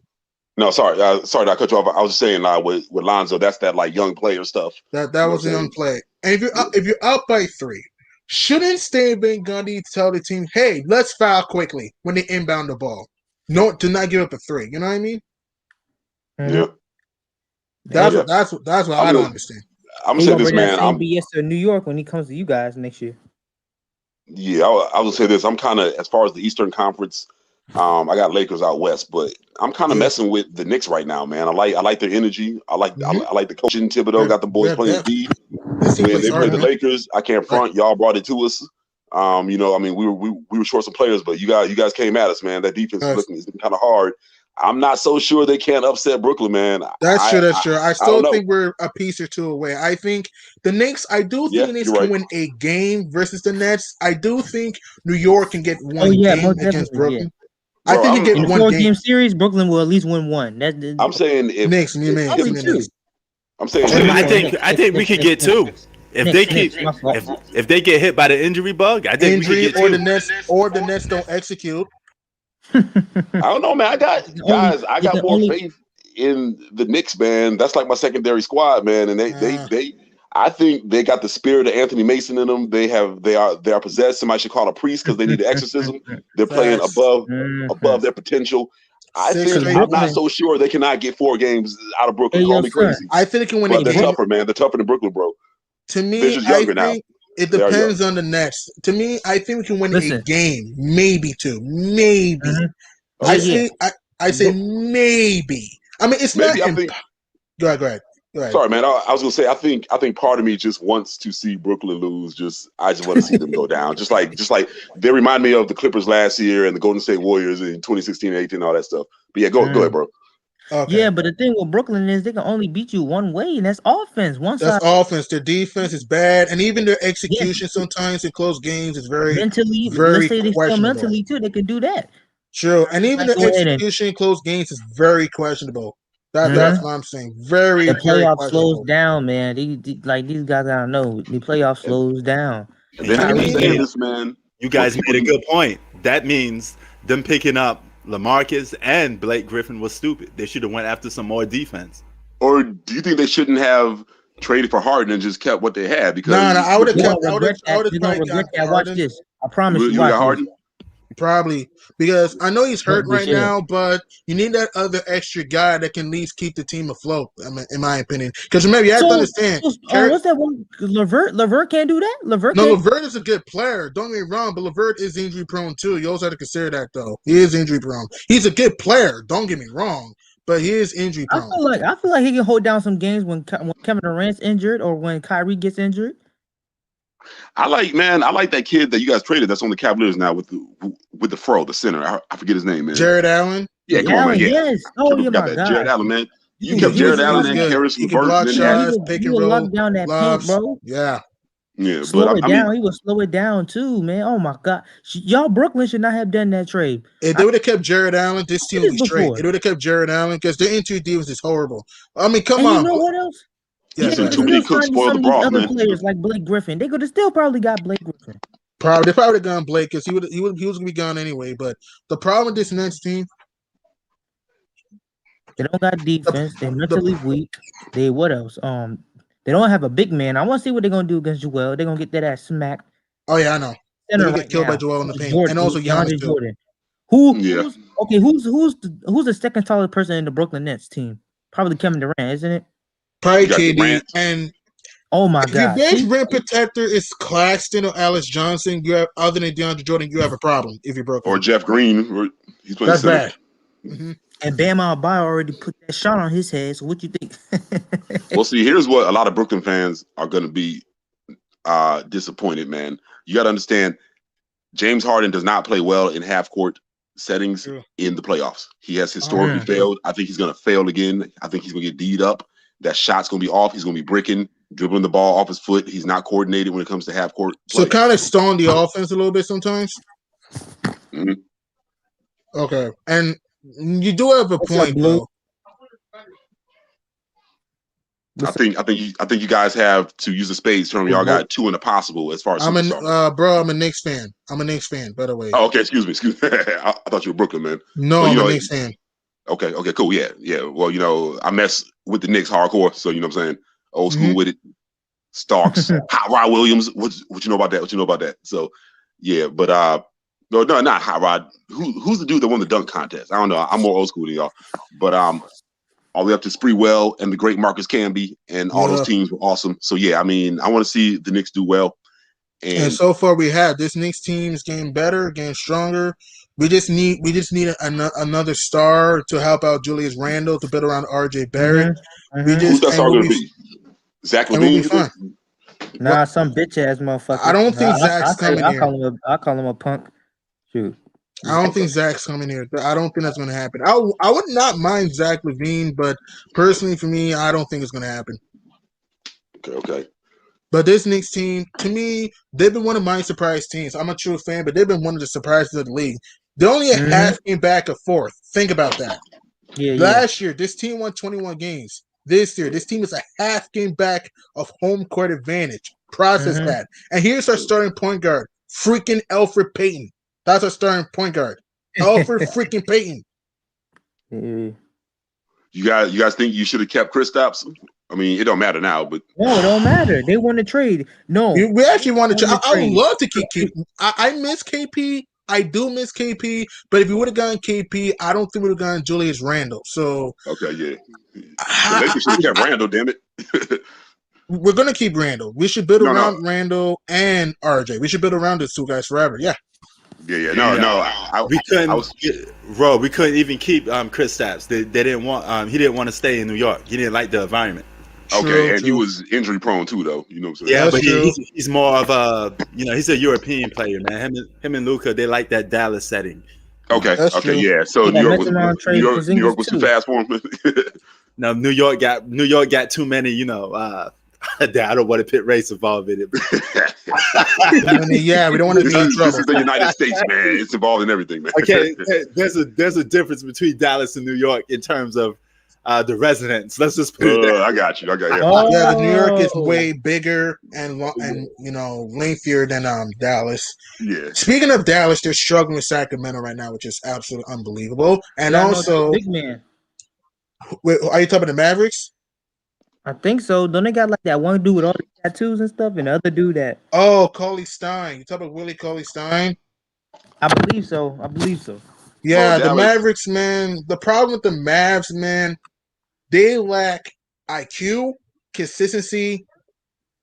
No, sorry that I cut you off. I was just saying with Lonzo, that's that like young player stuff. That was a young play. And if you're up by 3, shouldn't Stan Van Gundy tell the team, hey, let's foul quickly when they inbound the ball? No, do not give up a 3. You know what I mean? Yeah. That's what I don't understand. I'm He gonna say gonna this, bring that man. same BS to New York when he comes to you guys next year. Yeah, I will say this. I'm kind of, as far as the Eastern Conference, I got Lakers out west, but I'm kind of messing with the Knicks right now, man. I like their energy. I like the coaching. Thibodeau got the boys playing D. When they played the Lakers, I can't front. Y'all brought it to us. You know, I mean, we were short some players, but you guys came at us, man. That defense is looking kind of hard. I'm not so sure they can't upset Brooklyn, man. That's true. I still don't think we're a piece or two away. I think the Knicks. I do think the Knicks can win a game versus the Nets. I do think New York can get one game against Brooklyn. Yeah. I think you get in a 4-game series. Brooklyn will at least win one. I'm saying if Knicks, I'm saying I think we could get 2. If they get hit by the injury bug, I think we could get 2. The Nets don't execute. I don't know, man. I got more faith in the Knicks, man. That's like my secondary squad, man. And they I think they got the spirit of Anthony Mason in them. They are possessed. Somebody should call a priest because they need the exorcism. They're playing above their potential. I'm not so sure they cannot get 4 games out of Brooklyn. Call me crazy. I think they can win a game. They're tougher, man. They're tougher than Brooklyn, bro. To me, they're just younger now. It depends on the Nets. To me, I think we can win a game, maybe 2, maybe. I say maybe. I mean, it's maybe, not. Go ahead. Sorry, man. I was gonna say I think part of me just wants to see Brooklyn lose. I just want to see them go down. Just like they remind me of the Clippers last year and the Golden State Warriors in 2016, 18, all that stuff. But yeah, go ahead, bro. Okay. Yeah, but the thing with Brooklyn is they can only beat you one way, and that's offense. Offense. Their defense is bad, and even their execution sometimes in close games is very mentally. Very let's say they still questionable. mentally too. They can do that. True, and even the execution in close games is very questionable. That's what I'm saying. Very, the playoff very slows down, man. These guys gotta know the playoff slows down. You guys made a good point. That means them picking up LaMarcus and Blake Griffin was stupid. They should have went after some more defense. Or do you think they shouldn't have traded for Harden and just kept what they had? Because I would have kept. I would have regret that. Watch this. I promise you. Watch Harden. Probably because I know he's hurt right now, but you need that other extra guy that can at least keep the team afloat. I mean, in my opinion, because remember you have to understand. What's that one? Levert can't do that. Levert is a good player. Don't get me wrong, but Levert is injury prone too. You also have to consider that though. He is injury prone. He's a good player. Don't get me wrong, but he is injury prone. I feel like he can hold down some games when Kevin Durant's injured or when Kyrie gets injured. I like that kid that you guys traded that's on the Cavaliers now with the fro, the center. I forget his name, man. Jared Allen. Yeah, come on, man. Yeah. Yes. Oh, yeah, my God. Jared Allen, man. You kept Jared Allen and Harris LeVert. Block shots, pick and roll, lock down that paint, bro. Yeah. Yeah, slow it down. He will slow it down too, man. Oh my God, y'all Brooklyn should not have done that trade. If they would have kept Jared Allen, this team would be straight. It would have kept Jared Allen because their interior defense is horrible. I mean, come on. You know what else? Yeah, too many cooks spoil the broth, man. Other players like Blake Griffin, they could have still probably got Blake Griffin. They probably gone Blake because he was gonna be gone anyway. But the problem with this Nets team, They don't got defense. They're mentally weak. They what else? They don't have a big man. I want to see what they're gonna do against Joel. They're gonna get that ass smacked. Oh yeah, I know. Center They get right killed by now. Joel in the paint, and Jordan, also Giannis DeAndre too. Jordan. Yeah. Who's okay? Who's the second tallest person in the Brooklyn Nets team? Probably Kevin Durant, isn't it? Probably You got KD. Durant. And Oh my if your God! best See? rim protector is Claxton or Alice Johnson, you have other than DeAndre Jordan, you have a problem if you're Brooklyn. Or Jeff Green. He's playing That's center. bad. Mm-hmm. And Bam Adebayo already put that shot on his head. So what you think? Well, see, here's what a lot of Brooklyn fans are going to be disappointed, man. You got to understand, James Harden does not play well in half-court settings in the playoffs. He has historically failed. I think he's going to fail again. I think he's going to get D'd up. That shot's going to be off. He's going to be bricking, dribbling the ball off his foot. He's not coordinated when it comes to half-court play. So kind of stalling the offense a little bit sometimes. Mm-hmm. Okay, and you do have a point, though. I think you guys have to use the spades term. Y'all got two in the possible as far as I'm a Knicks fan. I'm a Knicks fan, by the way. Oh, okay. Excuse me. I thought you were Brooklyn, man. No, well, I'm a Knicks fan. Okay, cool. Yeah. Well, I mess with the Knicks hardcore, so you know what I'm saying? Old school with it. Starks, Hot Rod Williams. What you know about that? So, yeah, but no, not Hot Rod. Who's the dude that won the dunk contest? I don't know. I'm more old school than y'all. But all the way up to Spreewell and the great Marcus Camby and all those teams were awesome. So yeah, I mean, I want to see the Knicks do well. And so far we have this Knicks team's getting better, getting stronger. We just need another star to help out Julius Randle to build around RJ Barrett. Who's that star going to be? Zach LaVine? We'll be fine. Nah, some bitch ass motherfucker. I don't think Zach's coming here. I call him a punk. Shoot. I don't think Zach's coming here. I don't think that's going to happen. I would not mind Zach LaVine, but personally for me, I don't think it's going to happen. Okay. But this Knicks team, to me, they've been one of my surprise teams. I'm a true fan, but they've been one of the surprises of the league. They're only a half game back of fourth. Think about that. Last year, this team won 21 games. This year, this team is a half game back of home court advantage. Process that. And here's our starting point guard, freaking Elfrid Payton. That's our starting point guard, Elfrid freaking Payton. You guys think you should have kept Kristaps? I mean, it don't matter now, but no, it don't matter. They want to trade. No, we actually want to trade. I would love to keep KP. I miss KP. I do miss KP, but if we would have gotten KP, I don't think we would have gotten Julius Randle. So okay, yeah, the Lakers should have kept Randle. Damn it. We're gonna keep Randle. We should build around Randle and RJ. We should build around those two guys forever. Yeah. No. We couldn't even keep Kristaps. They didn't want. He didn't want to stay in New York. He didn't like the environment. Okay, he was injury prone too, though. You know what I'm saying? Yeah, but he's more of a, he's a European player, man. Him and Luka, they like that Dallas setting. Okay, yeah. So New York was too fast for him. No, New York got too many, I don't want to put race involved in it. Yeah, we don't want to be in trouble. This is the United States, man. It's involved in everything, man. Okay, there's a difference between Dallas and New York in terms of the residents. Let's just put it there. I got you. Yeah, the New York is way bigger and lengthier than Dallas. Yeah. Speaking of Dallas, they're struggling with Sacramento right now, which is absolutely unbelievable. And also, big man. Wait, are you talking about the Mavericks? I think so. Don't they got like that one dude with all the tattoos and stuff, and the other dude that? Oh, Cauley Stein. You talking about Willie Cauley Stein? I believe so. Yeah, the Mavericks, man. The problem with the Mavs, man, they lack IQ, consistency,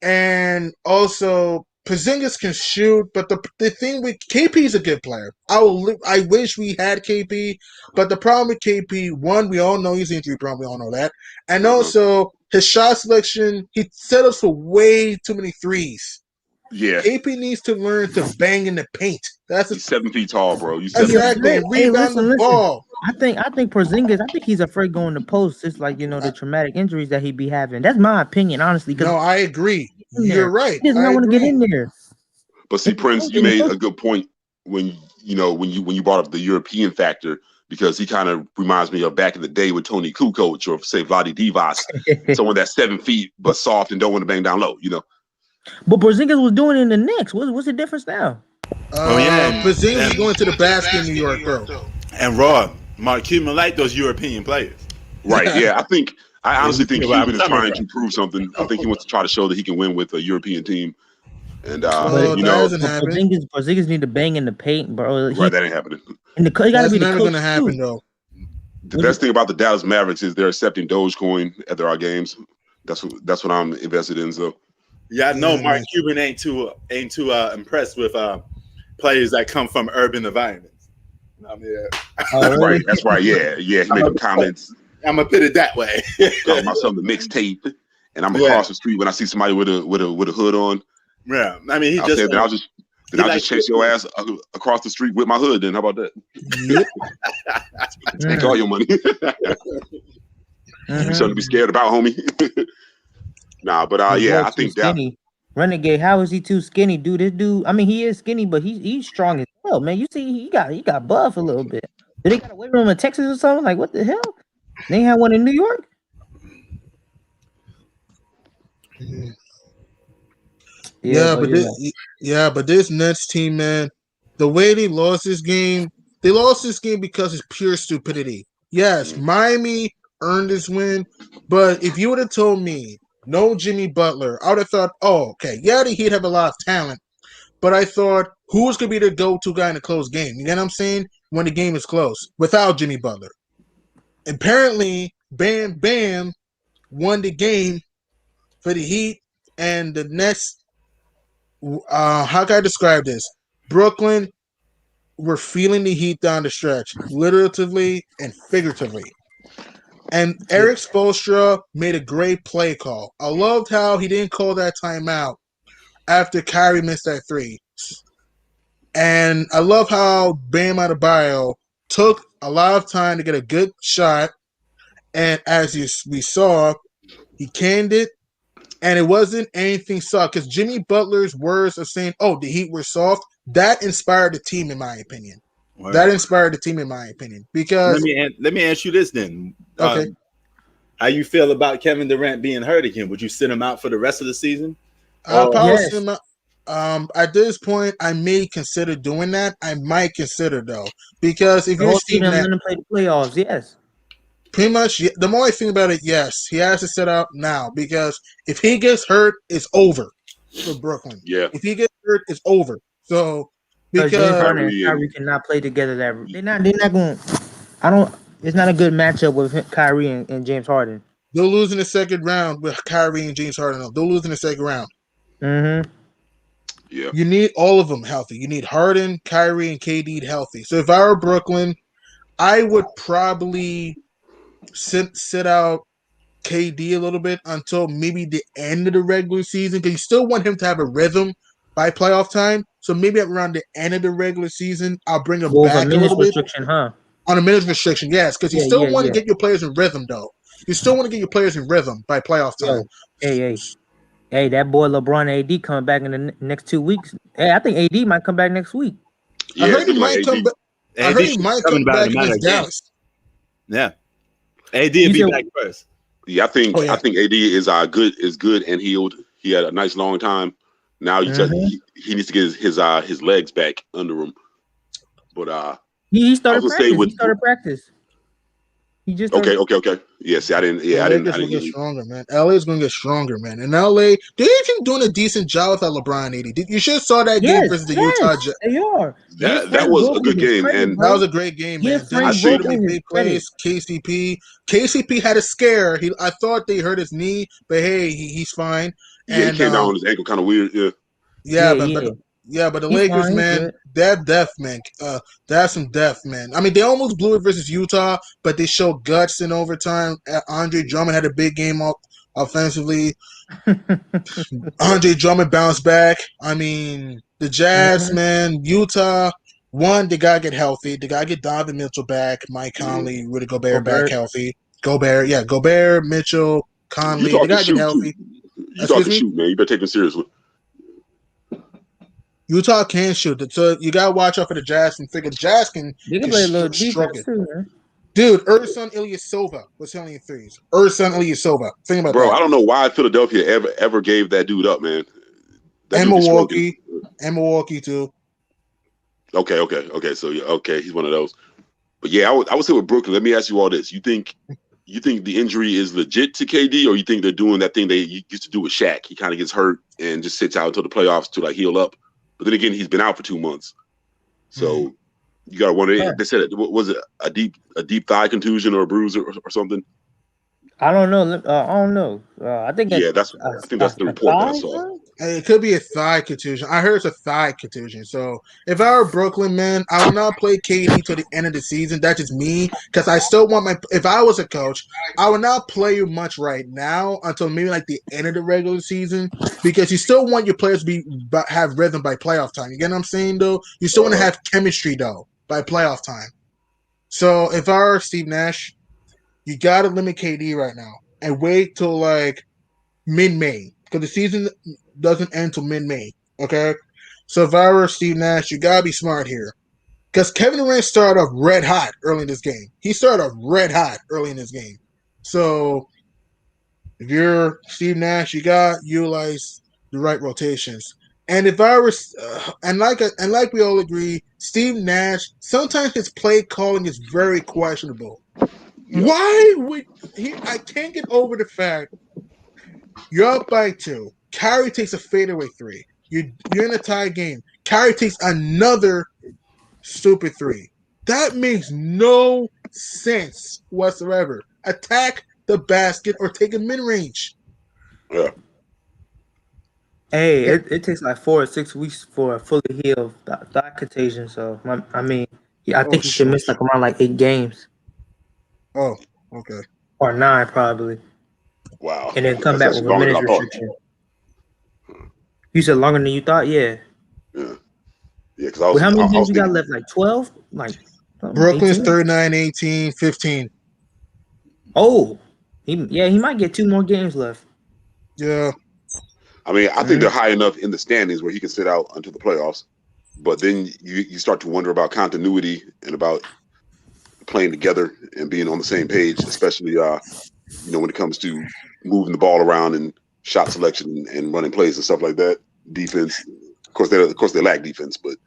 and also Porzingis can shoot. But the thing with KP is a good player. I wish we had KP, but the problem with KP, one, we all know he's injury prone. We all know that, and also his shot selection, he settles for way too many threes. Yeah, KP needs to learn to bang in the paint. He's 7 feet tall, bro. Exactly. Rebound the ball. I think Porzingis. I think he's afraid going to post. It's like the traumatic injuries that he be having. That's my opinion, honestly. No, I agree. You're right. He does not want to get in there. But see, Prince, you made a good point when you brought up the European factor, because he kind of reminds me of back in the day with Tony Kukoc or say Vlade Divac, someone that's 7 feet but soft and don't want to bang down low. But Porzingis was doing it in the Knicks. What's the difference now? Porzingis is going to the basket in New York, bro. And Mark Cuban like those European players. Right. Yeah. I honestly think where I'm Cuban is coming trying from. to prove something. I think he wants to try to show that he can win with a European team. And But you that know, hasn't happened. Porzingis need to bang in the paint, bro. right, that ain't happening. He got to That's be the never coach gonna happen, too. though. The best thing about the Dallas Mavericks is they're accepting Dogecoin at our games. That's what I'm invested in. So Yeah, I know Yeah, Mark man. Cuban ain't too impressed with players that come from urban environments. I mean, Oh, really? right, that's right. Yeah, yeah. He making comments I'm gonna put it that way. talking about something mixtape, and I'm Yeah. across the street when I see somebody with a hood on. Yeah, I mean, I'll say then I'll just chase your ass across the street with my hood. Then how about that? Yep. Take all your money. Give you something to be scared about, homie. Nah, but yeah, I think that. Skinny. Renegade, how is he too skinny, dude? This dude, I mean, he is skinny, but he's strong as hell, man. You see, he got buff a little bit. Did they got a weight room in Texas or something? Like, what the hell? They had one in New York. Yeah, but this Nets team, man, the way they lost this game because it's pure stupidity. Yes, Miami earned this win, but if you would have told me no Jimmy Butler, I would have thought, oh, okay, yeah, the Heat have a lot of talent, but I thought who's gonna be the go-to guy in a close game? You know what I'm saying? When the game is close without Jimmy Butler. Apparently, Bam Bam won the game for the Heat, and the Nets. How can I describe this? Brooklyn were feeling the heat down the stretch, literally and figuratively. And Eric Spoelstra made a great play call. I loved how he didn't call that timeout after Kyrie missed that three. And I love how Bam Adebayo took a lot of time to get a good shot. And as we saw, he canned it. And it wasn't anything soft because Jimmy Butler's words of saying, "Oh, the Heat were soft," that inspired the team, in my opinion. Wow. That inspired the team, in my opinion. Because let me ask you this then. Okay, how you feel about Kevin Durant being hurt again? Would you sit him out for the rest of the season? I'll probably sit him out. At this point, I may consider doing that. I might consider though, because if you're Steve Nash, let him play the playoffs, yes. Pretty much, the more I think about it, yes, he has to sit out now because if he gets hurt, it's over for Brooklyn. Yeah. If he gets hurt, it's over. So because James Harden and Kyrie cannot play together. They're not going. It's not a good matchup with Kyrie and James Harden. They'll lose in the second round with Kyrie and James Harden. They'll lose in the second round. Mm-hmm. Yeah. You need all of them healthy. You need Harden, Kyrie, and KD healthy. So if I were Brooklyn, I would probably sit out KD a little bit until maybe the end of the regular season because you still want him to have a rhythm by playoff time. So maybe around the end of the regular season, I'll bring him back a little bit. On a minutes restriction, yes, because you still want to get your players in rhythm, though. You still want to get your players in rhythm by playoff time. Hey, that boy LeBron AD coming back in the next 2 weeks. Hey, I think AD might come back next week. Yeah, I heard he might come back. I heard he might come back against Dallas. Yeah, AD will be back first. Yeah, I think AD is good and healed. He had a nice long time. Now he needs to get his legs back under him. But he started practice. He just okay. Yeah, see, I didn't get stronger, man. LA is going to get stronger, man. And LA, they're even doing a decent job without LeBron. You should have saw that game versus the Utah Jazz. They are. That was a good game, and that was a great game, man. Dennis Schroeder made big plays. KCP had a scare. I thought they hurt his knee, but hey, he's fine. Yeah, he came down on his ankle, kind of weird. But the Lakers, man, that depth, man. That's some depth, man. I mean, they almost blew it versus Utah, but they showed guts in overtime. Andre Drummond had a big game offensively. Andre Drummond bounced back. I mean, the Jazz, man, Utah. One, they gotta get healthy. They gotta get Donovan Mitchell back. Mike Conley, Rudy Gobert back healthy. Gobert, Mitchell, Conley. They gotta get healthy. You talk to shoot, man. You better take it seriously. Utah can shoot it, so you gotta watch out for the Jazz and figure the Jazz can play a little defense too, man. Dude, Ersan Ilyasova was hitting threes. Ersan Ilyasova. Think about that. I don't know why Philadelphia ever gave that dude up, man. And Milwaukee. And Milwaukee too. Okay. So he's one of those. But yeah, I would say with Brooklyn. Let me ask you all this: you think you think the injury is legit to KD, or you think they're doing that thing they used to do with Shaq? He kind of gets hurt and just sits out until the playoffs to like heal up. But then again, he's been out for 2 months, so you got to wonder. Yeah. They said, was it a deep thigh contusion or a bruise or something? I don't know. I don't know. I think I think that's the report that I saw. It could be a thigh contusion. I heard it's a thigh contusion. So if I were Brooklyn, man, I would not play KD till the end of the season. That's just me, because I still want my. If I was a coach, I would not play you much right now until maybe like the end of the regular season, because you still want your players to have rhythm by playoff time. You get what I'm saying, though? You still want to have chemistry though by playoff time. So if I were Steve Nash, you got to limit KD right now and wait till like mid-May, because the season doesn't end till mid-May. Okay, so if I were Steve Nash, you gotta be smart here, because Kevin Durant started off red hot early in this game. He started off red hot early in this game. So if you're Steve Nash, you got to utilize the right rotations. And if I were, and like we all agree, Steve Nash, sometimes his play calling is very questionable. Yeah. Why would he? I can't get over the fact you're up by 2. Kyrie takes a fadeaway 3. You're in a tie game. Kyrie takes another stupid 3. That makes no sense whatsoever. Attack the basket or take a mid-range. Yeah. Hey, it takes like 4 or 6 weeks for a fully healed thigh contagion. So I mean, I think he should miss like around like 8 games. Oh, okay. Or 9 probably. Wow. And then come back with a minutes restriction. You said longer than you thought? Yeah. Yeah. Yeah, because I was. How many games you got left? Like 12? Like Brooklyn's 39, 18, 15. Oh. He might get 2 more games left. Yeah. I mean, I think they're high enough in the standings where he can sit out until the playoffs. But then you start to wonder about continuity and about playing together and being on the same page, especially when it comes to moving the ball around and shot selection and running plays and stuff like that. Defense, of course they lack defense, but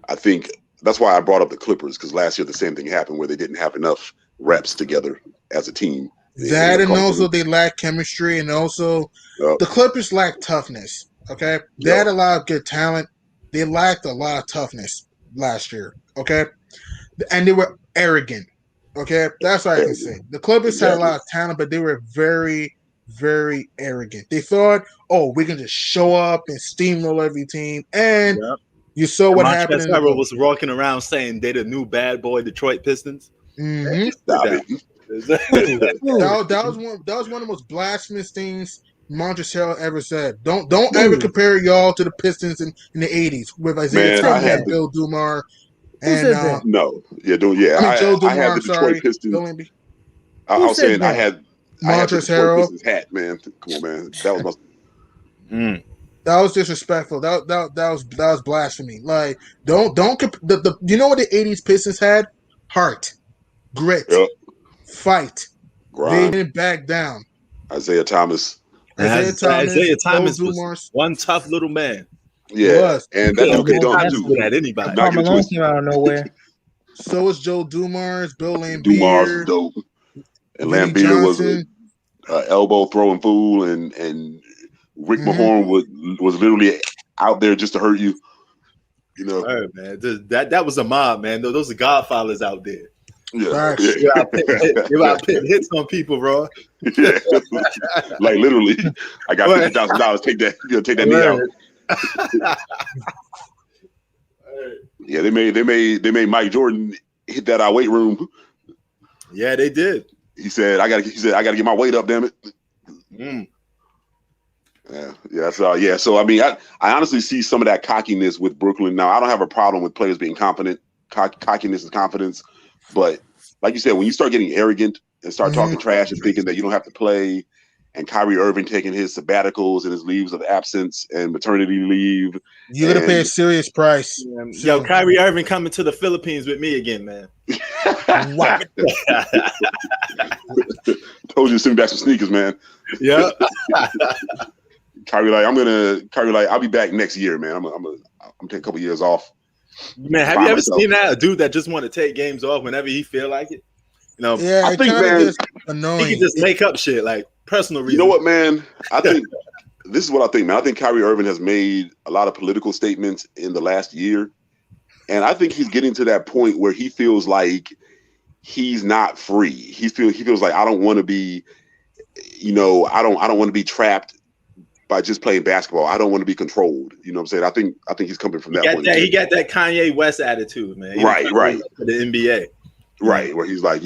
I think that's why I brought up the Clippers, because last year the same thing happened where they didn't have enough reps together as a team. That and also they lack chemistry, and also the Clippers lack toughness. Okay, they had a lot of good talent. They lacked a lot of toughness last year. Okay, and they were arrogant. Okay, that's what I can say. The Clippers had a lot of talent, but they were very, very arrogant. They thought, "Oh, we can just show up and steamroll every team," and you saw what happened. Montrezl was walking around saying they're the new bad boy Detroit Pistons. Mm-hmm. That was one of the most blasphemous things Montrezl ever said. Don't ever compare y'all to the Pistons in the 80s with Isaiah Thomas and Bill Dumar. And Joe Dumar. I had the Detroit Pistons. I was saying I had the Detroit Pistons hat, man. Come on, man. That was my. That was disrespectful. That was blasphemy. Like, don't you know what the 80s Pistons had? Heart, grit, fight. Grind. They didn't back down. Isaiah Thomas was one tough little man. Yeah, and that dude can dunk too. At anybody. Malone came out of nowhere. So was Joe Dumars, Bill Laimbeer. Dumars was dope. And Laimbeer was an elbow throwing fool, and Rick Mahorn was literally out there just to hurt you. You know, right, man. That was a mob, man. Those are Godfathers out there. Yeah, you're out putting hits on people, bro. Yeah. Like literally, I got $50,000. Take that knee out. Yeah, they made Mike Jordan hit that weight room. Yeah, they did. He said, I gotta get my weight up, damn it. Yeah. So I mean, I honestly see some of that cockiness with Brooklyn. Now, I don't have a problem with players being confident. Cockiness and confidence, but like you said, when you start getting arrogant and start talking trash and thinking that you don't have to play, and Kyrie Irving taking his sabbaticals and his leaves of absence and maternity leave, you're gonna pay a serious price. Yo, Kyrie Irving coming to the Philippines with me again, man. Wow. Told you to send me back some sneakers, man. Yeah. Kyrie, I'll be back next year, man. I'm taking a couple years off. Man, have you ever seen that? A dude that just want to take games off whenever he feel like it? You know, yeah, I think, man, annoying. He can just make up shit like personal reasons. You know what, man? I think this is what I think, man. I think Kyrie Irving has made a lot of political statements in the last year, and I think he's getting to that point where he feels like he's not free. He feels like I don't want to be, I don't want to be trapped by just playing basketball. I don't want to be controlled. You know what I'm saying? I think he's coming from that point. He got that Kanye West attitude, man. Right. For the NBA. Right, where he's like,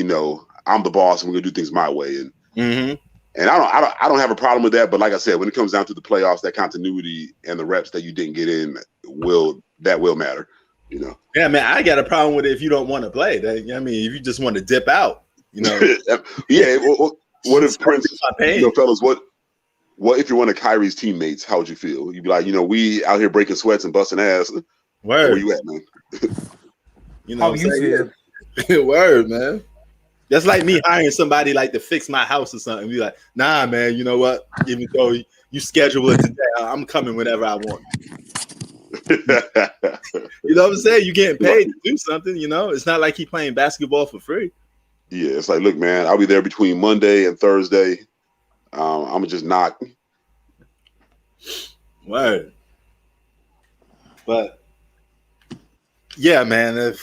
I'm the boss and we're gonna do things my way. And and I don't have a problem with that, but like I said, when it comes down to the playoffs, that continuity and the reps that you didn't get in will matter. Yeah, man, I got a problem with it if you don't want to play. If you just want to dip out, Yeah. What if Prince, fellas, what if you're one of Kyrie's teammates? How would you feel? You'd be like, we out here breaking sweats and busting ass. Word. Where you at, man? How you feel? Word, man. That's like me hiring somebody like to fix my house or something. Be like, nah, man, you know what? Even though you schedule it today, I'm coming whenever I want. You know what I'm saying? You getting paid to do something, It's not like he playing basketball for free. Yeah, it's like, look, man, I'll be there between Monday and Thursday. I'm gonna just knock. Word. But yeah, man,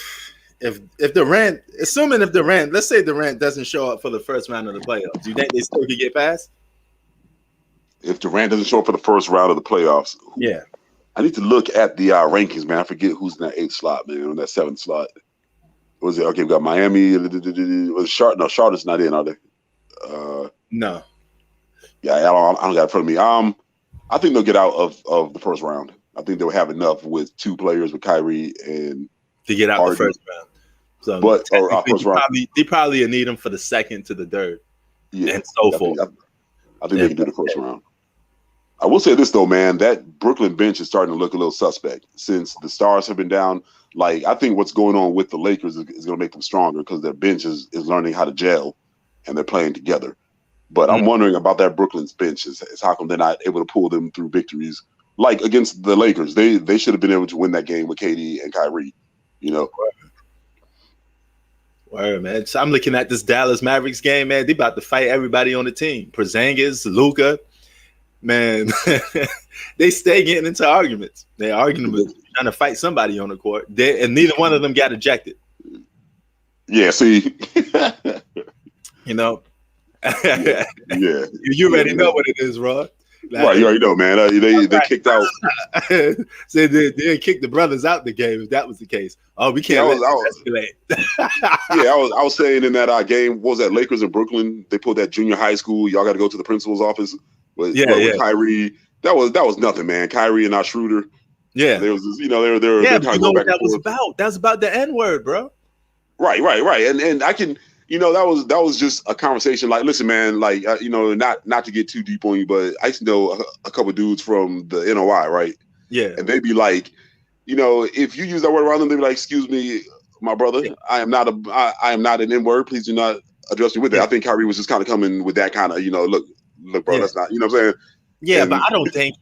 if Durant, let's say Durant doesn't show up for the first round of the playoffs, do you think they still could get past? If Durant doesn't show up for the first round of the playoffs, yeah. I need to look at the rankings, man. I forget who's in that 8th slot, man, on that 7th slot. What was it? Okay, we got Miami. Was Charlotte's not in, are they? No. Yeah, I don't got it in front of me. I think they'll get out of the first round. I think they'll have enough with 2 players with Kyrie and to get out the first round. So, but first round, they probably need them for the second to the third. Yeah, and so forth. I think they can do the first round. I will say this though, man, that Brooklyn bench is starting to look a little suspect since the stars have been down. Like, I think what's going on with the Lakers is going to make them stronger because their bench is learning how to gel and they're playing together. But I'm wondering about that Brooklyn's bench is how come they're not able to pull them through victories like against the Lakers. They should have been able to win that game with KD and Kyrie, Word, man. So I'm looking at this Dallas Mavericks game, man. They about to fight everybody on the team. Porzingis, Luka, man. They stay getting into arguments. They're arguing about trying to fight somebody on the court. And neither one of them got ejected. Yeah, see. Yeah. You already know what it is, Rod. Like, right, you already know, man. They kicked out. So they kicked the brothers out the game. If that was the case, we can't escalate. Yeah, I was saying in that game, what was that, Lakers in Brooklyn? They pulled that junior high school. Y'all got to go to the principal's office. With Kyrie, that was nothing, man. Kyrie and Schroeder. Yeah, there was this, they're trying to go back and forth. Was about? That was about the N-word, bro. Right, and I can. That was just a conversation. Like, listen, man, like, not to get too deep on you, but I used to know a couple dudes from the NOI, right? Yeah. And they'd be like, if you use that word around them, they'd be like, excuse me, my brother, I am not an N-word. Please do not address me with that. I think Kyrie was just kind of coming with that kind of, look, bro, that's not, you know what I'm saying? Yeah, but I don't think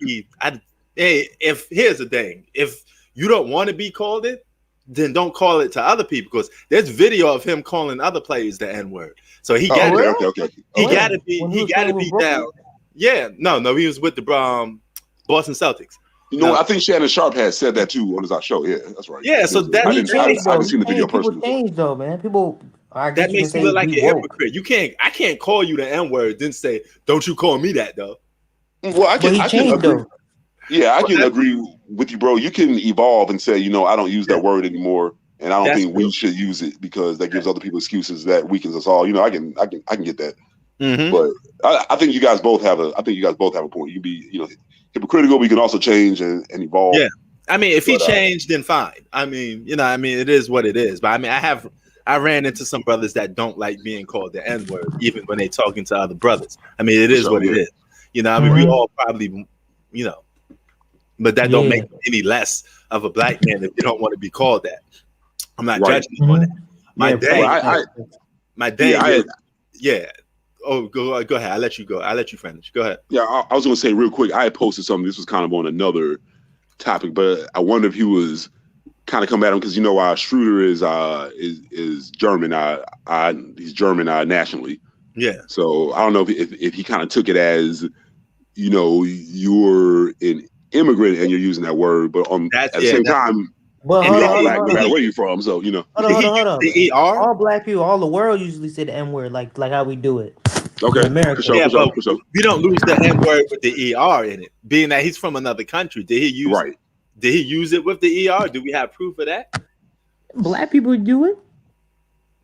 here's the thing. If you don't want to be called it, then don't call it to other people, because there's video of him calling other players the N-word. So he got to be down. Yeah, no, he was with the Boston Celtics. I think Shannon Sharp has said that too on our show. Yeah, that's right. Yeah, so that I haven't seen the video personally. People change though, man. That makes you look like a hypocrite. I can't call you the N-word, then say, don't you call me that though. Well, I can agree. Though. Yeah, I can agree with you, bro. You can evolve and say, I don't use that word anymore, and I don't think we should use it because that gives other people excuses that weakens us all. I can get that. Mm-hmm. But I think you guys both have a point. You can be, hypocritical, but you can also change and evolve. Yeah, I mean, if he changed, then fine. I mean, it is what it is. But I mean, I ran into some brothers that don't like being called the N-word, even when they're talking to other brothers. I mean, it is what it is. I mean, we all probably, but that don't make him any less of a black man if you don't want to be called that. I'm not judging you on that. My dad. Yeah. Oh, go ahead. I'll let you go. I'll let you finish. Go ahead. Yeah, I was going to say real quick. I had posted something. This was kind of on another topic, but I wonder if he was kind of coming at him because Schroeder is German. He's German nationally. Yeah. So I don't know if he kind of took it as, you know, you're an immigrant and you're using that word, but at the same time, Well, we hold all on, black hold no on. matter where you're from. So, you know. Hold on. The ER? All black people, all the world usually say the N word, like how we do it Okay. in America. For sure. We don't lose the N word with the ER in it, being that he's from another country. Did he use it with the ER? Do we have proof of that? Black people do it.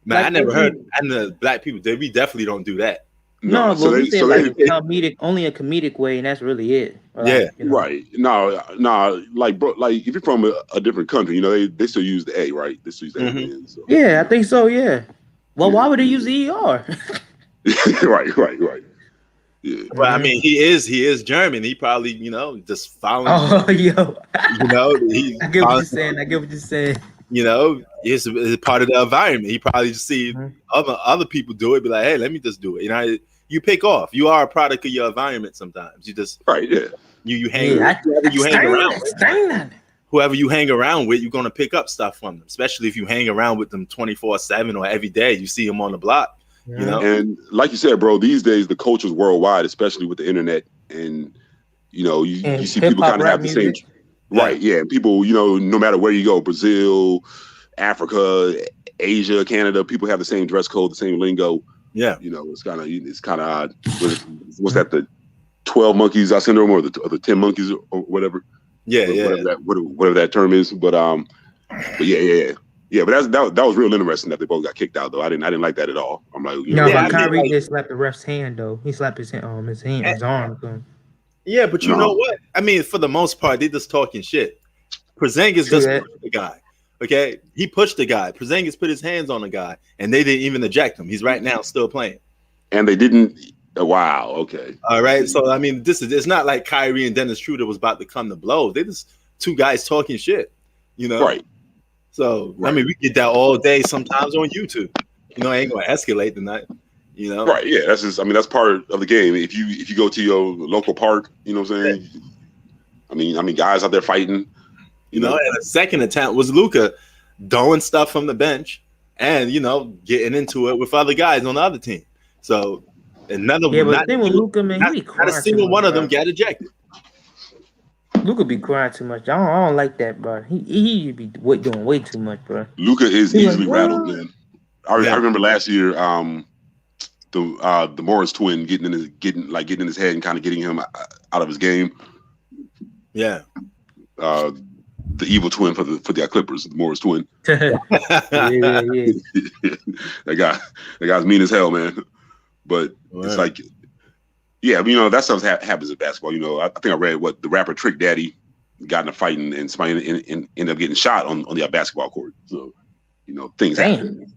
Man, Like, I never heard. I know black people. We definitely don't do that. No, but we say like comedic, only a comedic way, and that's really it. Like, right. No, like bro, like if you're from a different country, you know, they still use the A, right? They still use the A. So. Yeah, I think so. Yeah. Well, why would they use the ER? right. Yeah. Well, I mean, he is German. He probably, just following. Oh, yo. I get what you're saying. It's part of the environment. He probably just see other people do it, be like, hey, let me just do it. You pick off. You are a product of your environment sometimes. You just you hang whoever you hang around with, you're gonna pick up stuff from them, especially if you hang around with them 24/7 or every day. You see them on the block. And like you said, bro, these days the culture's worldwide, especially with the internet, and you see people kind of have the same right. Yeah, people, no matter where you go, Brazil, Africa, Asia, Canada, people have the same dress code, the same lingo. Yeah, it's kind of odd. What's that? The 12 monkeys syndrome, or the 10 monkeys, or whatever. Whatever that term is. But yeah. But that was real interesting that they both got kicked out though. I didn't like that at all. I'm like, but Kyrie did slap the ref's hand though. He slapped his arm. Yeah, but you know what? I mean, for the most part, they just talking shit. Porzingis just pushed the guy. Okay, he pushed the guy. Porzingis put his hands on the guy, and they didn't even eject him. He's right now still playing. And they didn't. Wow. Okay. All right. So I mean, it's not like Kyrie and Dennis Schroeder was about to come to blows. They just two guys talking shit. Right. So I mean, we get that all day. Sometimes on YouTube. I ain't gonna escalate tonight. Right. Yeah. That's part of the game. If you go to your local park, you know what I'm saying. I mean, guys out there fighting. And a second attempt was Luka throwing stuff from the bench and, getting into it with other guys on the other team. So another one. But the thing with Luka, man, he be crying. Not a single one of them got ejected. Luka be crying too much. I don't like that, bro. He be doing way too much, bro. Luka is easily rattled, man. I remember last year, the Morris twin getting in his head and kind of getting him out of his game. Yeah. The evil twin for the Clippers, the Morris twin. Yeah. That guy's mean as hell, man. But it's like, that stuff happens in basketball. I think I read what the rapper Trick Daddy got in a fight and somebody ended up getting shot on the basketball court. So, things happen.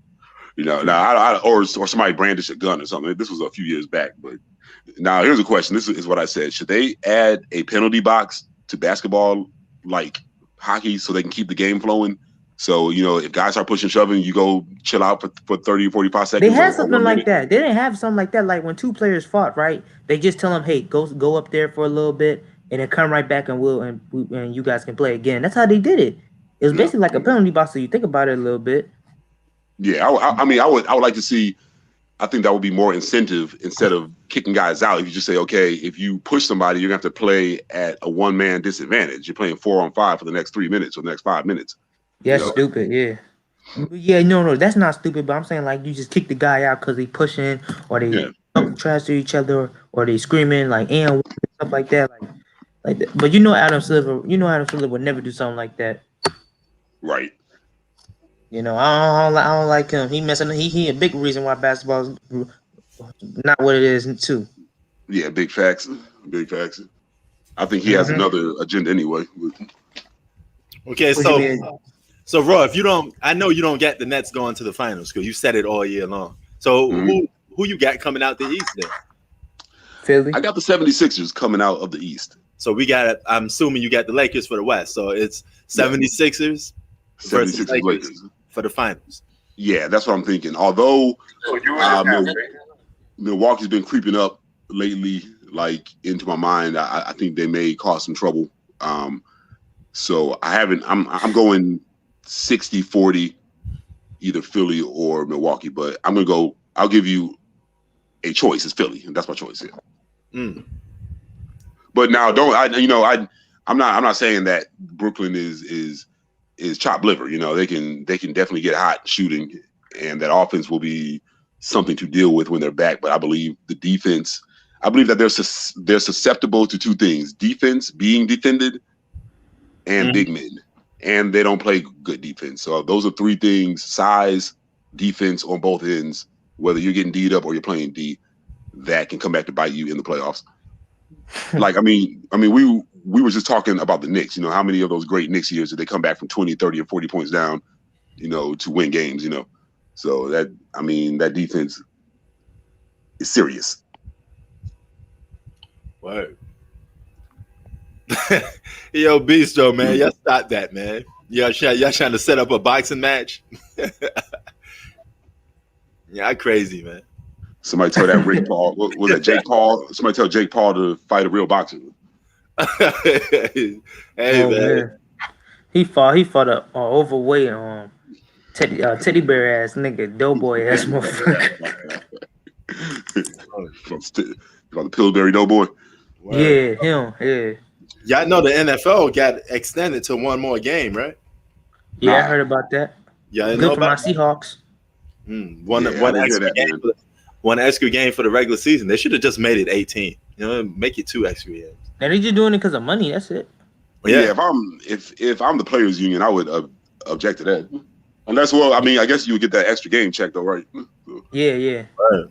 Now or somebody brandished a gun or something. This was a few years back, but now here's a question. This is what I said. Should they add a penalty box to basketball like hockey so they can keep the game flowing? So, if guys are pushing, shoving, you go chill out for 30 or 45 seconds. They had something like that. They didn't have something like that. Like when two players fought, right? They just tell them, hey, go up there for a little bit and then come right back and you guys can play again. That's how they did it. It was basically like a penalty box. So you think about it a little bit. Yeah, I would like to see. I think that would be more incentive instead of kicking guys out. If you just say, okay, if you push somebody, you're gonna have to play at a one-man disadvantage. You're playing 4-on-5 for the next 3 minutes or the next 5 minutes. Yeah, stupid. Yeah. Yeah, no, that's not stupid. But I'm saying like you just kick the guy out because they pushing or they talking trash to each other or they screaming like and stuff like that. Like that. But Adam Silver would never do something like that. Right. I don't like him. He messing. He a big reason why basketball is not what it is too. Yeah, big facts. I think he has another agenda anyway. Okay, so Roy, I know you don't get the Nets going to the finals because you said it all year long. So who you got coming out the East then? Philly. I got the 76ers coming out of the East. So I'm assuming you got the Lakers for the West. So it's 76ers versus Lakers for the finals. Yeah, that's what I'm thinking. Although Milwaukee's been creeping up lately, like into my mind, I think they may cause some trouble. So I'm going 60-40, either Philly or Milwaukee, but I'll give you a choice. It's Philly, and that's my choice. Yeah. Mm. But now, I'm not saying that Brooklyn is chopped liver. They can definitely get hot shooting, and that offense will be something to deal with when they're back. But I believe the defense. I believe that they're susceptible to two things: defense being defended, and big men, and they don't play good defense. So those are three things: size, defense on both ends. Whether you're getting D'd up or you're playing D, that can come back to bite you in the playoffs. Like, I mean, we were just talking about the Knicks. How many of those great Knicks years did they come back from 20, 30, or 40 points down, to win games, So that defense is serious. Word. Yo, Bistro, man, y'all stop that, man. Y'all trying to set up a boxing match? Yeah, crazy, man. Somebody tell that Rick Paul. What was that, Jake Paul? Somebody tell Jake Paul to fight a real boxer. Hey, man. He fought a overweight teddy bear ass nigga, doughboy ass motherfucker. From the Pillsbury Doughboy. Word. Yeah, him. Yeah. Y'all know the NFL got extended to one more game, right? Yeah, I heard about that. Yeah, good for my Seahawks. One extra game for the regular season. They should have just made it 18. Make it 2 extra games. And they just doing it because of money. That's it. Yeah. If I'm the players' union, I would object to that. Unless, I guess you would get that extra game check though, right? Yeah. Right.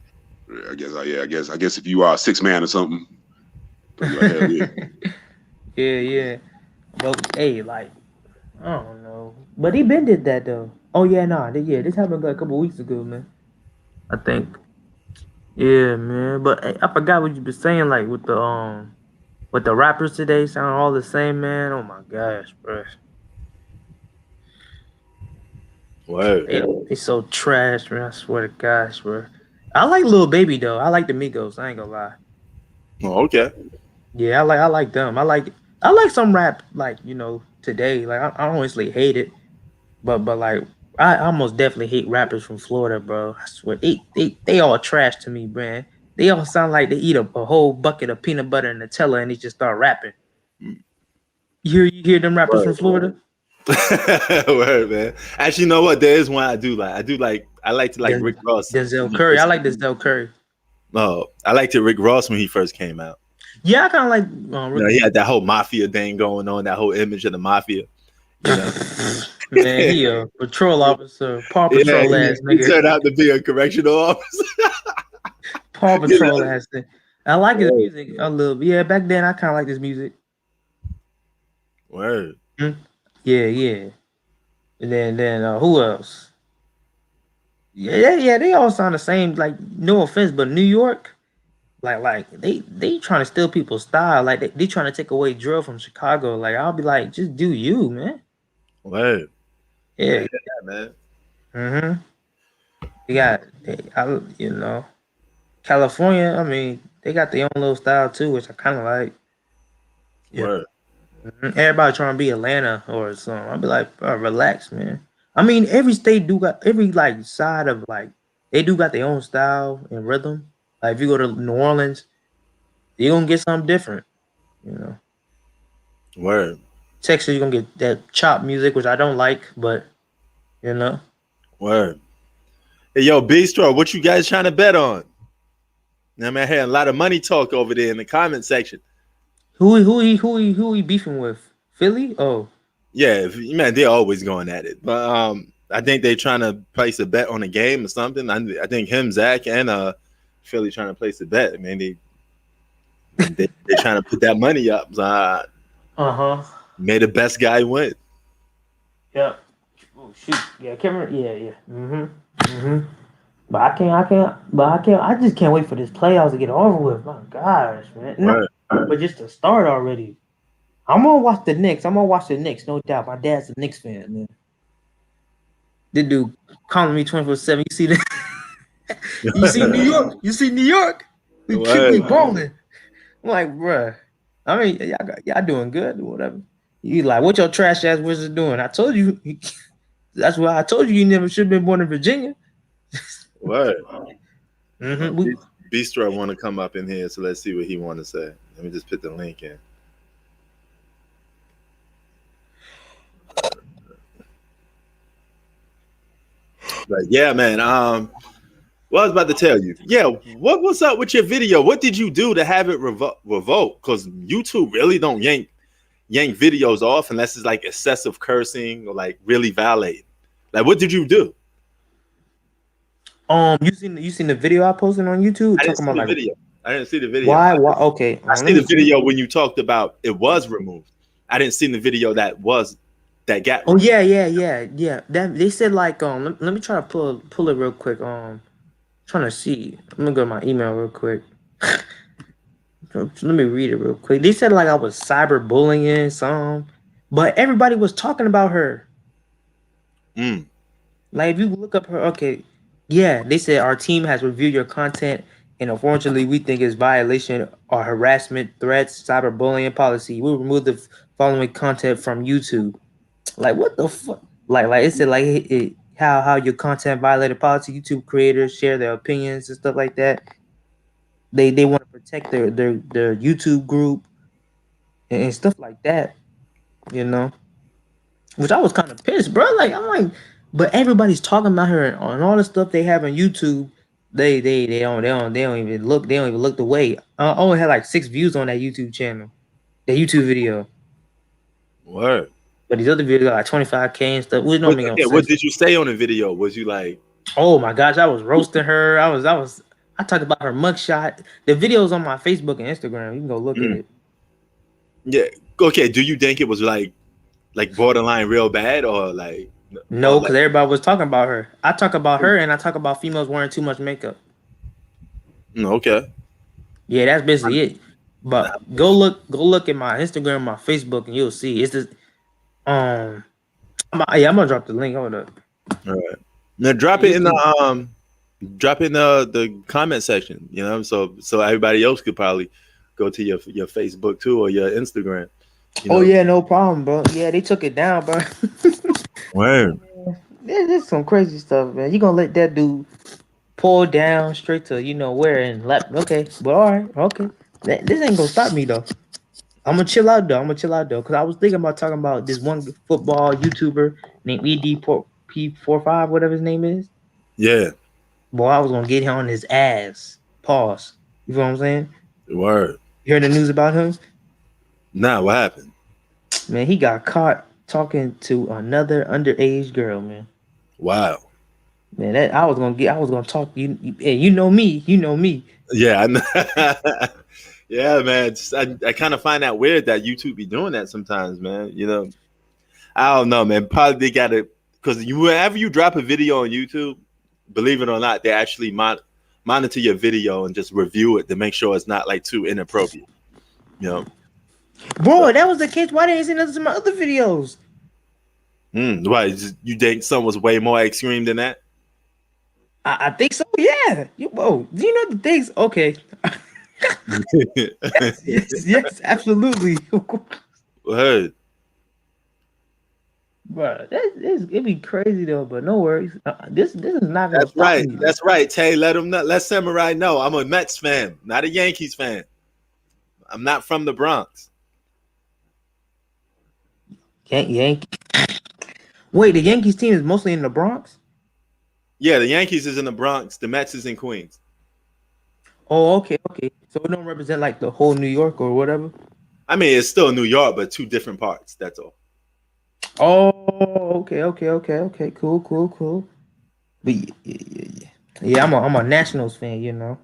I guess if you are a 6 man or something. Yeah. But hey, I don't know. But he been did that though. Oh yeah, this happened a couple weeks ago, man. I think. Yeah, man. But hey, I forgot what you been saying, with the rappers today sound all the same, man. Oh my gosh, bro. Word. They so trash, man. I swear to gosh, bro. I like Lil Baby though. I like the Migos. I ain't gonna lie. Oh, okay. Yeah, I like them. I like some rap today. I don't honestly hate it, but I almost definitely hate rappers from Florida, bro. I swear they all trash to me, man. They all sound like they eat a whole bucket of peanut butter and Nutella and they just start rapping. You hear them rappers from Florida? Word, man. Actually, you know what? There is one I do like. I like to like Rick Ross. Denzel Curry. I like Denzel Curry. No, I liked Rick Ross when he first came out. Yeah, I kind of like. He had that whole mafia thing going on, that whole image of the mafia. Man, he a patrol officer, Paw Patrol ass nigga. He turned out to be a correctional officer. Paw Patrol ass thing. I like his music a little bit. Yeah, back then I kind of like his music. Word. Yeah. And then who else? Yeah, they all sound the same. No offense, but New York, they trying to steal people's style. They trying to take away drill from Chicago. I'll be like, just do you, man. Word. Yeah, man. They got, California. I mean, they got their own little style too, which I kind of like. Word. Everybody trying to be Atlanta or something. I'll be like, bro, relax, man. I mean, every state do got every side of they do got their own style and rhythm. If you go to New Orleans, you're gonna get something different, Word. Texas, you're gonna get that chop music, which I don't like, but Word. Hey, yo, Bistro, what you guys trying to bet on? I heard a lot of money talk over there in the comment section. Who he beefing with? Philly? Oh. Yeah, man, they're always going at it. But I think they're trying to place a bet on a game or something. I think him, Zach, and Philly trying to place a bet. They're trying to put that money up. May the best guy win. Yeah. Oh shoot. Yeah, Kevin. Yeah. But I can't. I just can't wait for this playoffs to get over with. My gosh, man. No, but just to start already. I'm gonna watch the Knicks. No doubt. My dad's a Knicks fan, man. This dude calling me 24/7. You see that? You see New York? We keep me balling. I'm like, bruh. I mean, y'all doing good or whatever. You like, what your trash ass Wizards doing? I told you. That's why I told you never should have been born in Virginia. What? We Bistro want to come up in here, so let's see what he want to say. Let me just put the link in. But yeah, man. What I was about to tell you. Yeah, what's up with your video? What did you do to have it revoked? Because YouTube really don't yank videos off unless it's like excessive cursing or like really violating. Like, what did you do? You seen the video I posted on YouTube? I didn't Talking see about the like video. I didn't see the video. Why? Okay. I see the video when you talked about it was removed. I didn't see the video that got. Oh yeah. That they said like let me try to pull it real quick. Trying to see. I'm gonna go to my email real quick. Let me read it real quick. They said like I was cyberbullying some, but everybody was talking about her. Like if you look up her, okay, yeah, they said our team has reviewed your content, and unfortunately, we think it's violation or harassment, threats, cyberbullying policy. We remove the following content from YouTube. Like what the fuck? Like it said like how your content violated policy. YouTube creators share their opinions and stuff like that. They want to protect their YouTube group and stuff like that, you know. Which I was kind of pissed, bro. Like I'm like, but everybody's talking about her on all the stuff they have on YouTube. They don't even look. They don't even look the way. I only had like 6 views on that YouTube channel, the YouTube video. Word. But these other videos got like 25K and stuff. Which don't make no sense. What did you say on the video? Was you like, oh my gosh, I was roasting her. I talked about her mugshot. The video's on my Facebook and Instagram. You can go look at it. Yeah. Okay. Do you think it was like borderline real bad or like? No, because everybody was talking about her. I talk about her and I talk about females wearing too much makeup. Okay. Yeah, that's basically it. But go look at my Instagram, my Facebook, and you'll see. It's just I'm gonna drop the link. Hold up. All right. Now drop it in the comment section, you know, so everybody else could probably go to your Facebook too or your Instagram. You know? Oh yeah, no problem, bro. Yeah, they took it down, bro. Word. There's some crazy stuff, man. You gonna let that dude pull down straight to where and lap? Okay, but all right, okay. This ain't gonna stop me though. I'm gonna chill out though. Because I was thinking about talking about this one football YouTuber named EDP45, whatever his name is. Yeah. Boy, I was gonna get him on his ass. Pause. You know what I'm saying? Word. You heard the news about him? Nah, what happened? Man, he got caught talking to another underage girl, man. Wow. Man, I was gonna talk. You know me. Yeah, I know. Yeah, man. I kind of find that weird that YouTube be doing that sometimes, man. You know, I don't know, man. Probably they got to, because whenever you drop a video on YouTube, believe it or not, they actually monitor your video and just review it to make sure it's not like too inappropriate. You know, bro, that was the case. Why didn't you see my other videos? Why? You think some was way more extreme than that? I think so. Yeah. Do you know the things? Okay. yes, absolutely. Heard. Bro, it'd be crazy though, but no worries. This is not gonna stop right. me. That's right, Tay. Let Samurai know. I'm a Mets fan, not a Yankees fan. I'm not from the Bronx. Yankee. Wait, the Yankees team is mostly in the Bronx? Yeah, the Yankees is in the Bronx. The Mets is in Queens. Oh, okay. So it don't represent like the whole New York or whatever? I mean, it's still New York, but 2 different parts. That's all. Oh, okay. Cool. But yeah, I'm a Nationals fan, you know.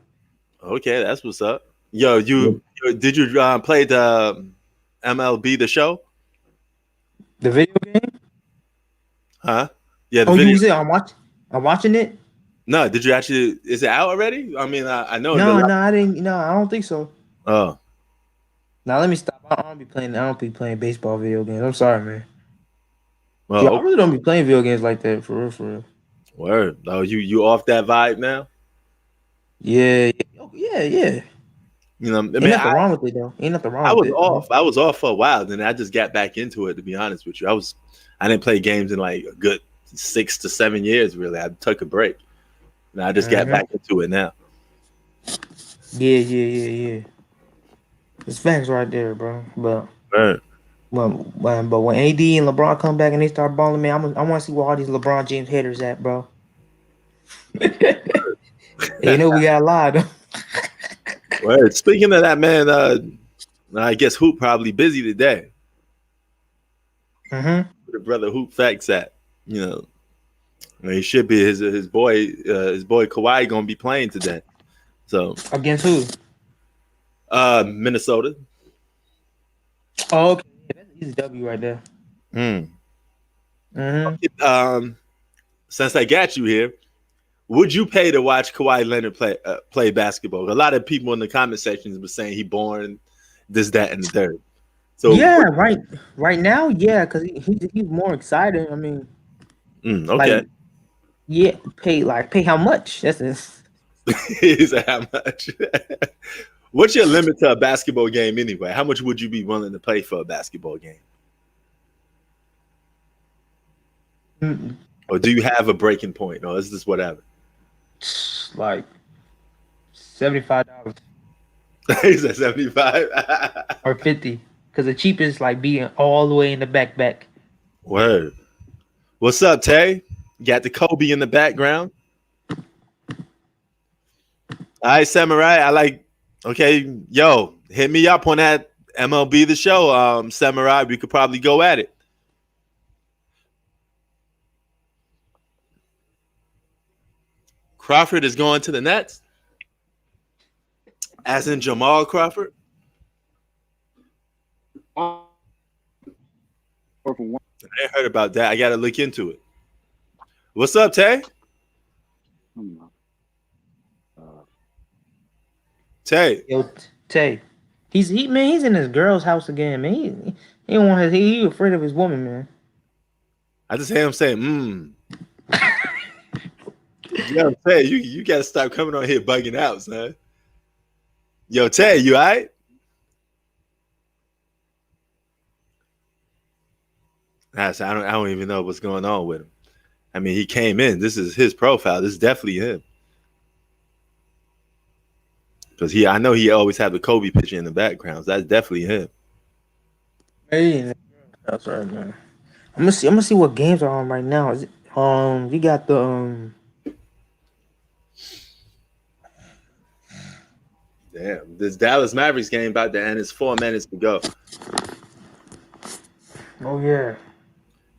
Okay, that's what's up. Yo, did you play the MLB The Show? The video game? Huh? Yeah. The video. You said I'm watching it. No, did you actually? Is it out already? I mean, I know. No, I didn't. No, I don't think so. Oh. Now let me stop. I don't be playing baseball video games. I'm sorry, man. Well, I really don't be playing video games like that for real. Word. Oh, you off that vibe now? Yeah. You know, Ain't nothing wrong with it though. Ain't nothing wrong with it. I was off for a while, then I just got back into it. To be honest with you, I didn't play games in like a good 6 to 7 years. Really, I took a break, and I just got back into it now. Yeah. It's facts right there, bro. But Right. but when AD and LeBron come back and they start balling, man, I want to see where all these LeBron James haters at, bro. You know we got a lot of them. Well, speaking of that, man, I guess Hoop probably busy today. Mm-hmm. Where the brother Hoop Facts at? You know, he should be his boy Kawhi gonna be playing today. So Against who? Minnesota. Oh, okay. Yeah, that's an easy W right there. Mm. Since I got you here, would you pay to watch Kawhi Leonard play basketball? A lot of people in the comment sections were saying he born this, that, and the third. So Yeah, right now, yeah, because he's more excited. I mean, okay. like, yeah, pay how much? That's it. He said how much? What's your limit to a basketball game anyway? How much would you be willing to pay for a basketball game? Or do you have a breaking point? Or is this whatever? Like $75 He said 75 or 50, because the cheapest like being all the way in the back. Word. What's up, Tay? Got the Kobe in the background. All right, Samurai. I like. Okay, yo, hit me up on that MLB The Show, Samurai. We could probably go at it. Crawford is going to the Nets, as in Jamal Crawford. I ain't heard about that. I got to look into it. What's up, Tay? Tay. Yo, Tay, he's in his girl's house again, man. He don't want he afraid of his woman, man. I just hear him saying, Yo, Tay, you got to stop coming on here bugging out, son. Yo, Tay, you all right? I don't even know what's going on with him. I mean, he came in. This is his profile. This is definitely him. Because I know he always had the Kobe picture in the background. So that's definitely him. Hey, that's right, man. I'm gonna see what games are on right now. Is it, you got the Damn, this Dallas Mavericks game about to end. It's 4 minutes to go. Oh yeah.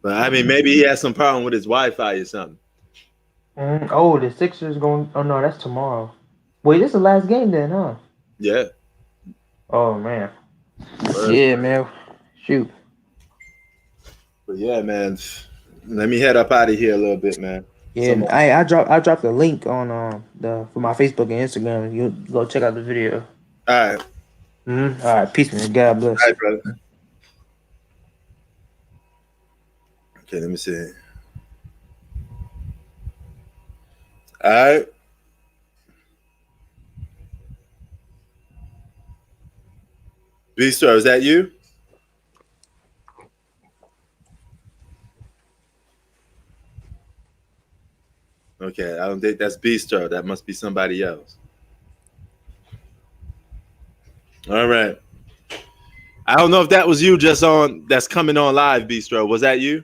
But I mean, maybe he has some problem with his Wi-Fi or something. Oh, the Sixers going. Oh no, that's tomorrow. Wait, this is the last game then, huh? Yeah. Oh man. Yeah, man. Shoot. But yeah, man. Let me head up out of here a little bit, man. Yeah, I dropped the link on for my Facebook and Instagram. You go check out the video. All right. All right, peace, man. God bless. All right, brother. Okay, let me see. All right. B-Star, is that you? Okay, I don't think that's B-Star. That must be somebody else. All right. I don't know if that was you that's coming on live, B-Star. Was that you?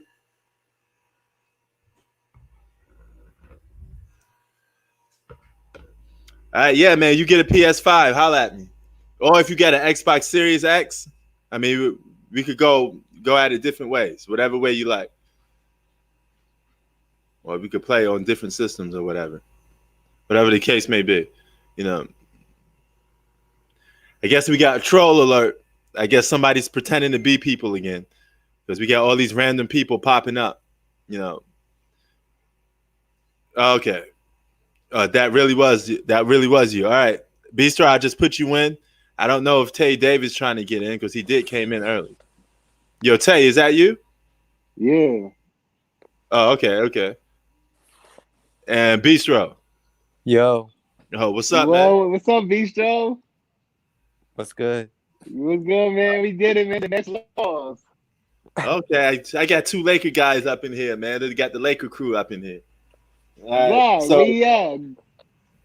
All right, yeah, man. You get a PS5, holla at me. Or if you get an Xbox Series X, I mean, we could go at it different ways, whatever way you like. Or we could play on different systems or whatever the case may be. You know, I guess we got a troll alert. I guess somebody's pretending to be people again because we got all these random people popping up. You know. Okay. That really was you. All right, B-Star, I just put you in. I don't know if Tay Davis trying to get in because he came in early. Yo, Tay, is that you? Yeah. Oh, okay. And B-Star. Yo. Oh, what's up, Whoa, man? what's up, Bistro? What's good? What's good, man? We did it, man. The next loss. Okay, I got 2 Laker guys up in here, man. They got the Laker crew up in here. Right, so, where you at?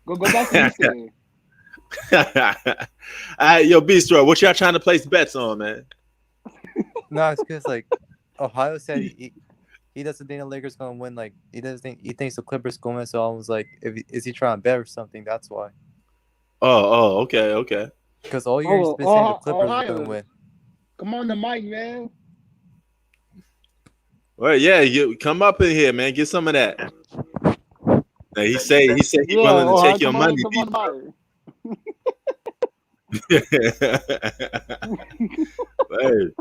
Go back to you said. All right, yo, Bistro, what y'all trying to place bets on, man? No, it's because like Ohio said he doesn't think the Lakers gonna win. Like he thinks the Clippers gonna win. So I was like, is he trying to bet or something? That's why. Okay. Because all year he's been saying the Clippers are gonna Ohio, win. come on the mic, man. Well, yeah, you come up in here, man. Get some of that. Now, he said he's Yeah, willing to Ohio, take your come on money, the Hey. mic.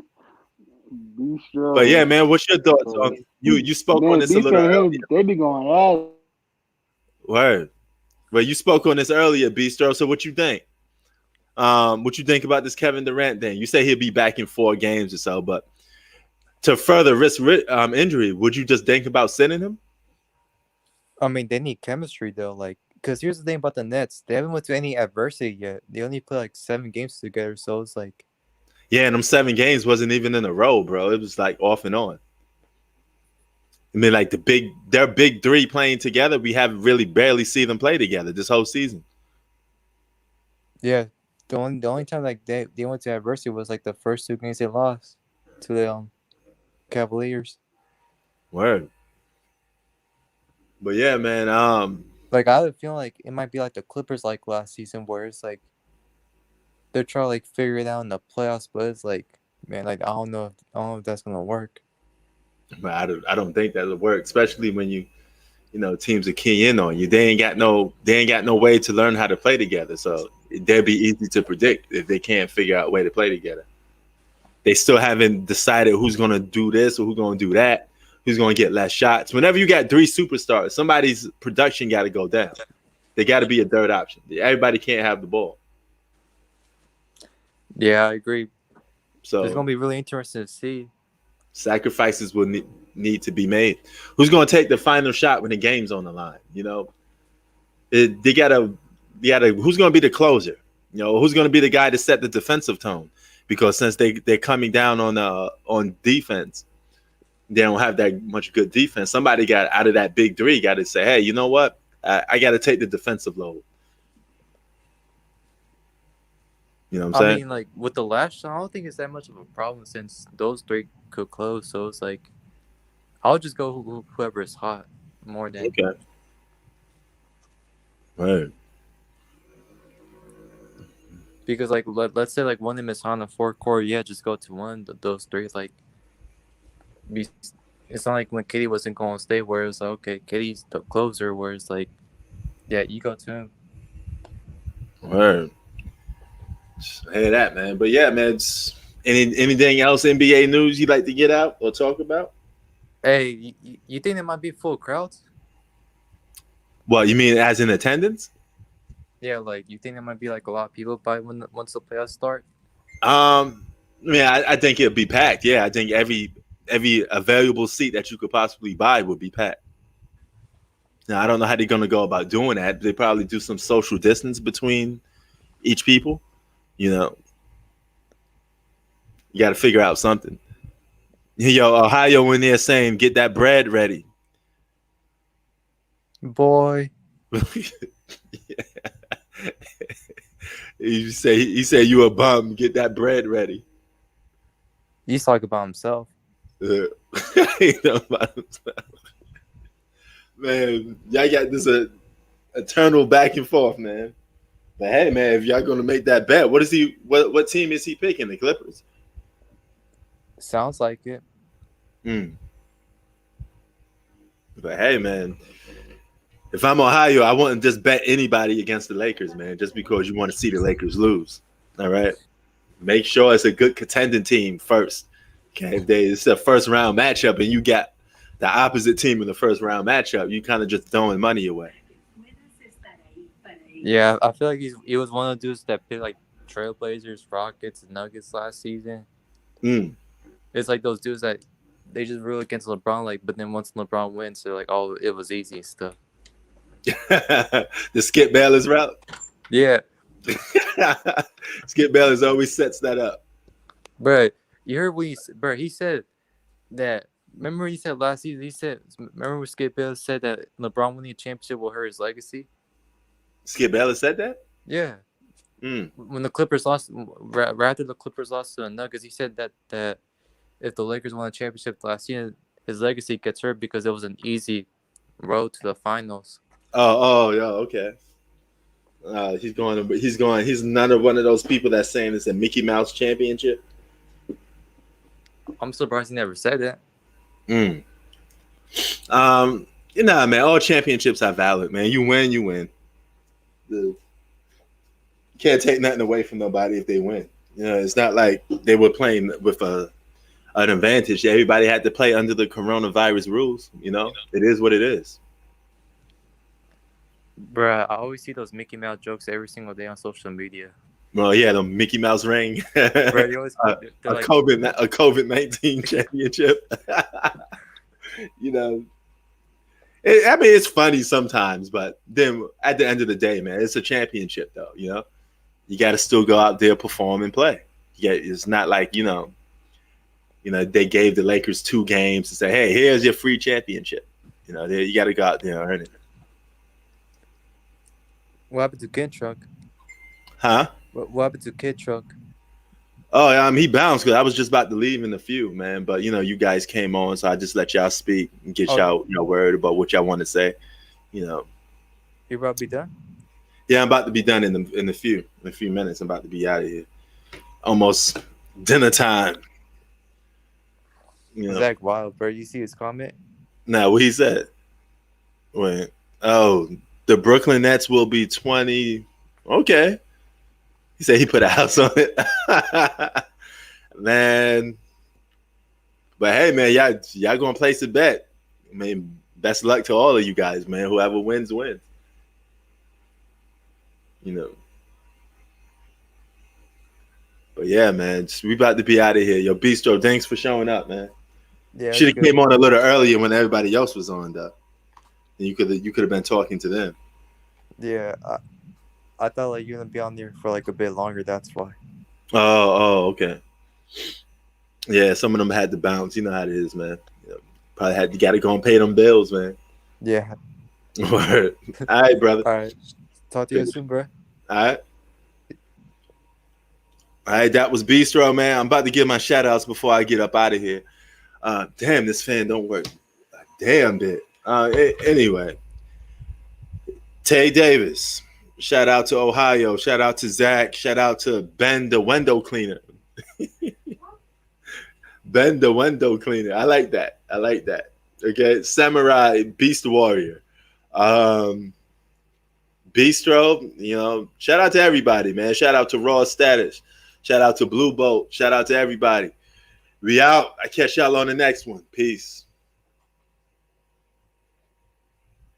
Be strong. But yeah, man, what's your thoughts on you spoke on Man, this a little defense, earlier. they be going out. Word. Well, you spoke on this earlier, Bistro. So what you think? What you think about this Kevin Durant thing? You say he'll be back in 4 games or so, but to further risk injury, would you just think about sending him? I mean, they need chemistry though. Like, because here's the thing about the Nets: they haven't went through any adversity yet. They only play like 7 games together, so it's like, Yeah, and them 7 games wasn't even in a row, bro. It was like off and on. I mean, like their big 3 playing together, we have really barely see them play together this whole season. yeah. The only time like they went to adversity was like the first 2 games they lost to the Cavaliers. Word. But yeah, man. Like I would feel like it might be like the Clippers like last season, where it's like they're trying to like figure it out in the playoffs, but it's like, man, like I don't know if that's gonna work. But I don't think that'll work, especially when you teams are keying in on you. They ain't got no way to learn how to play together. So they'd be easy to predict if they can't figure out a way to play together. They still haven't decided who's gonna do this or who's gonna do that, who's gonna get less shots. Whenever you got 3 superstars, somebody's production got to go down. They got to be a third option. Everybody can't have the ball. Yeah, I agree. So it's gonna be really interesting to see. Sacrifices will need to be made. Who's going to take the final shot when the game's on the line? They gotta. Who's going to be the closer? Who's going to be the guy to set the defensive tone? Because since they're coming down on defense, they don't have that much good defense. Somebody got out of that big 3. Got to say, hey, you know what? I got to take the defensive load. You know what I'm saying? I mean, like with the last shot, I don't think it's that much of a problem since those 3 could close. So it's like, I'll just go whoever is hot more than. Okay. Right. Because like let's say like one of them is on the 4 court, yeah, just go to one of those 3. Like, it's not like when Katie wasn't going to stay, where it's like, okay, Katie's the closer, where it's like, yeah, you go to him. Right. Hey, that man. But yeah, man. Anything else NBA news you'd like to get out or talk about? Hey, you think there might be full crowds? What you mean, as in attendance? Yeah, like you think there might be like a lot of people by once the playoffs start? I think it'll be packed. Yeah, I think every available seat that you could possibly buy would be packed. Now I don't know how they're gonna go about doing that. They probably do some social distance between each people. You got to figure out something. Yo, Ohio in there saying, "Get that bread ready." Boy. He said you a bum. Get that bread ready. He's talking about himself. He know about himself. Man, y'all got this eternal back and forth, man. But hey, man, if y'all gonna make that bet, what team is he picking? The Clippers? Sounds like it. But hey, man, if I'm Ohio, I wouldn't just bet anybody against the Lakers, man, just because you want to see the Lakers lose. All right, make sure it's a good contending team first. Okay, if it's a first round matchup and you got the opposite team in the first round matchup, you kind of just throwing money away. Yeah, I feel like he was one of the dudes that picked like Trailblazers, Rockets, and Nuggets last season. It's like those dudes that they just rule against LeBron, like, but then once LeBron wins, they're like, oh, it was easy and stuff. The Skip Bayless route. Yeah. Skip Bayless always sets that up. Bro, you heard what he said that. Remember he said last season, remember when Skip Bayless said that LeBron winning a championship will hurt his legacy? Skip Bayless said that? Yeah. When the Clippers lost, right after the Clippers lost to the Nuggets, he said that if the Lakers won a championship last year, his legacy gets hurt because it was an easy road to the finals. Yeah, okay. He's going. He's none of one of those people that's saying it's a Mickey Mouse championship. I'm surprised he never said that. Man, all championships are valid, man. You win, you win. You can't take nothing away from nobody if they win. It's not like they were playing with an advantage. Everybody had to play under the coronavirus rules. It is what it is. Bruh, I always see those Mickey Mouse jokes every single day on social media. Well, yeah, the Mickey Mouse ring. Bruh, always, a COVID-19 championship. It's funny sometimes, but then at the end of the day, man, it's a championship, though. You got to still go out there, perform, and play. Yeah, it's not like they gave the Lakers 2 games to say, "Hey, here's your free championship." You got to go out there and earn it. What happened to Kid Truck? Huh? What happened to Kid Truck? Oh, he bounced because I was just about to leave in a few, man. But you guys came on, so I just let y'all speak and get y'all word about what y'all want to say. You about to be done? Yeah, I'm about to be done in a few minutes. I'm about to be out of here. Almost dinner time. Zach Wild, bro. You see his comment? Nah, what he said? Wait. Oh, the Brooklyn Nets will be 20. Okay. He said he put a house on it. Man. But hey, man, y'all gonna place a bet. I mean, best luck to all of you guys, man. Whoever wins, wins. But yeah, man, we about to be out of here. Yo, Bistro, thanks for showing up, man. Yeah, should have came on a little earlier when everybody else was on, though. And you could have been talking to them. Yeah, I thought like you were gonna be on there for like a bit longer. That's why. Oh, okay. Yeah, some of them had to bounce. You know how it is, man. Probably got to go and pay them bills, man. Yeah. Word. All right, brother. All right. Talk to you soon, bro. All right, that was Bistro, man. I'm about to give my shout outs before I get up out of here. Damn, this fan don't work a damn bit. Anyway, Tay Davis, shout out to Ohio, shout out to Zach, shout out to Ben the window cleaner. Ben the window cleaner. I like that. Okay, Samurai Beast Warrior. Bistro, shout out to everybody, man. Shout out to Raw Status. Shout out to Blue Bolt. Shout out to everybody. We out. I catch y'all on the next one. Peace.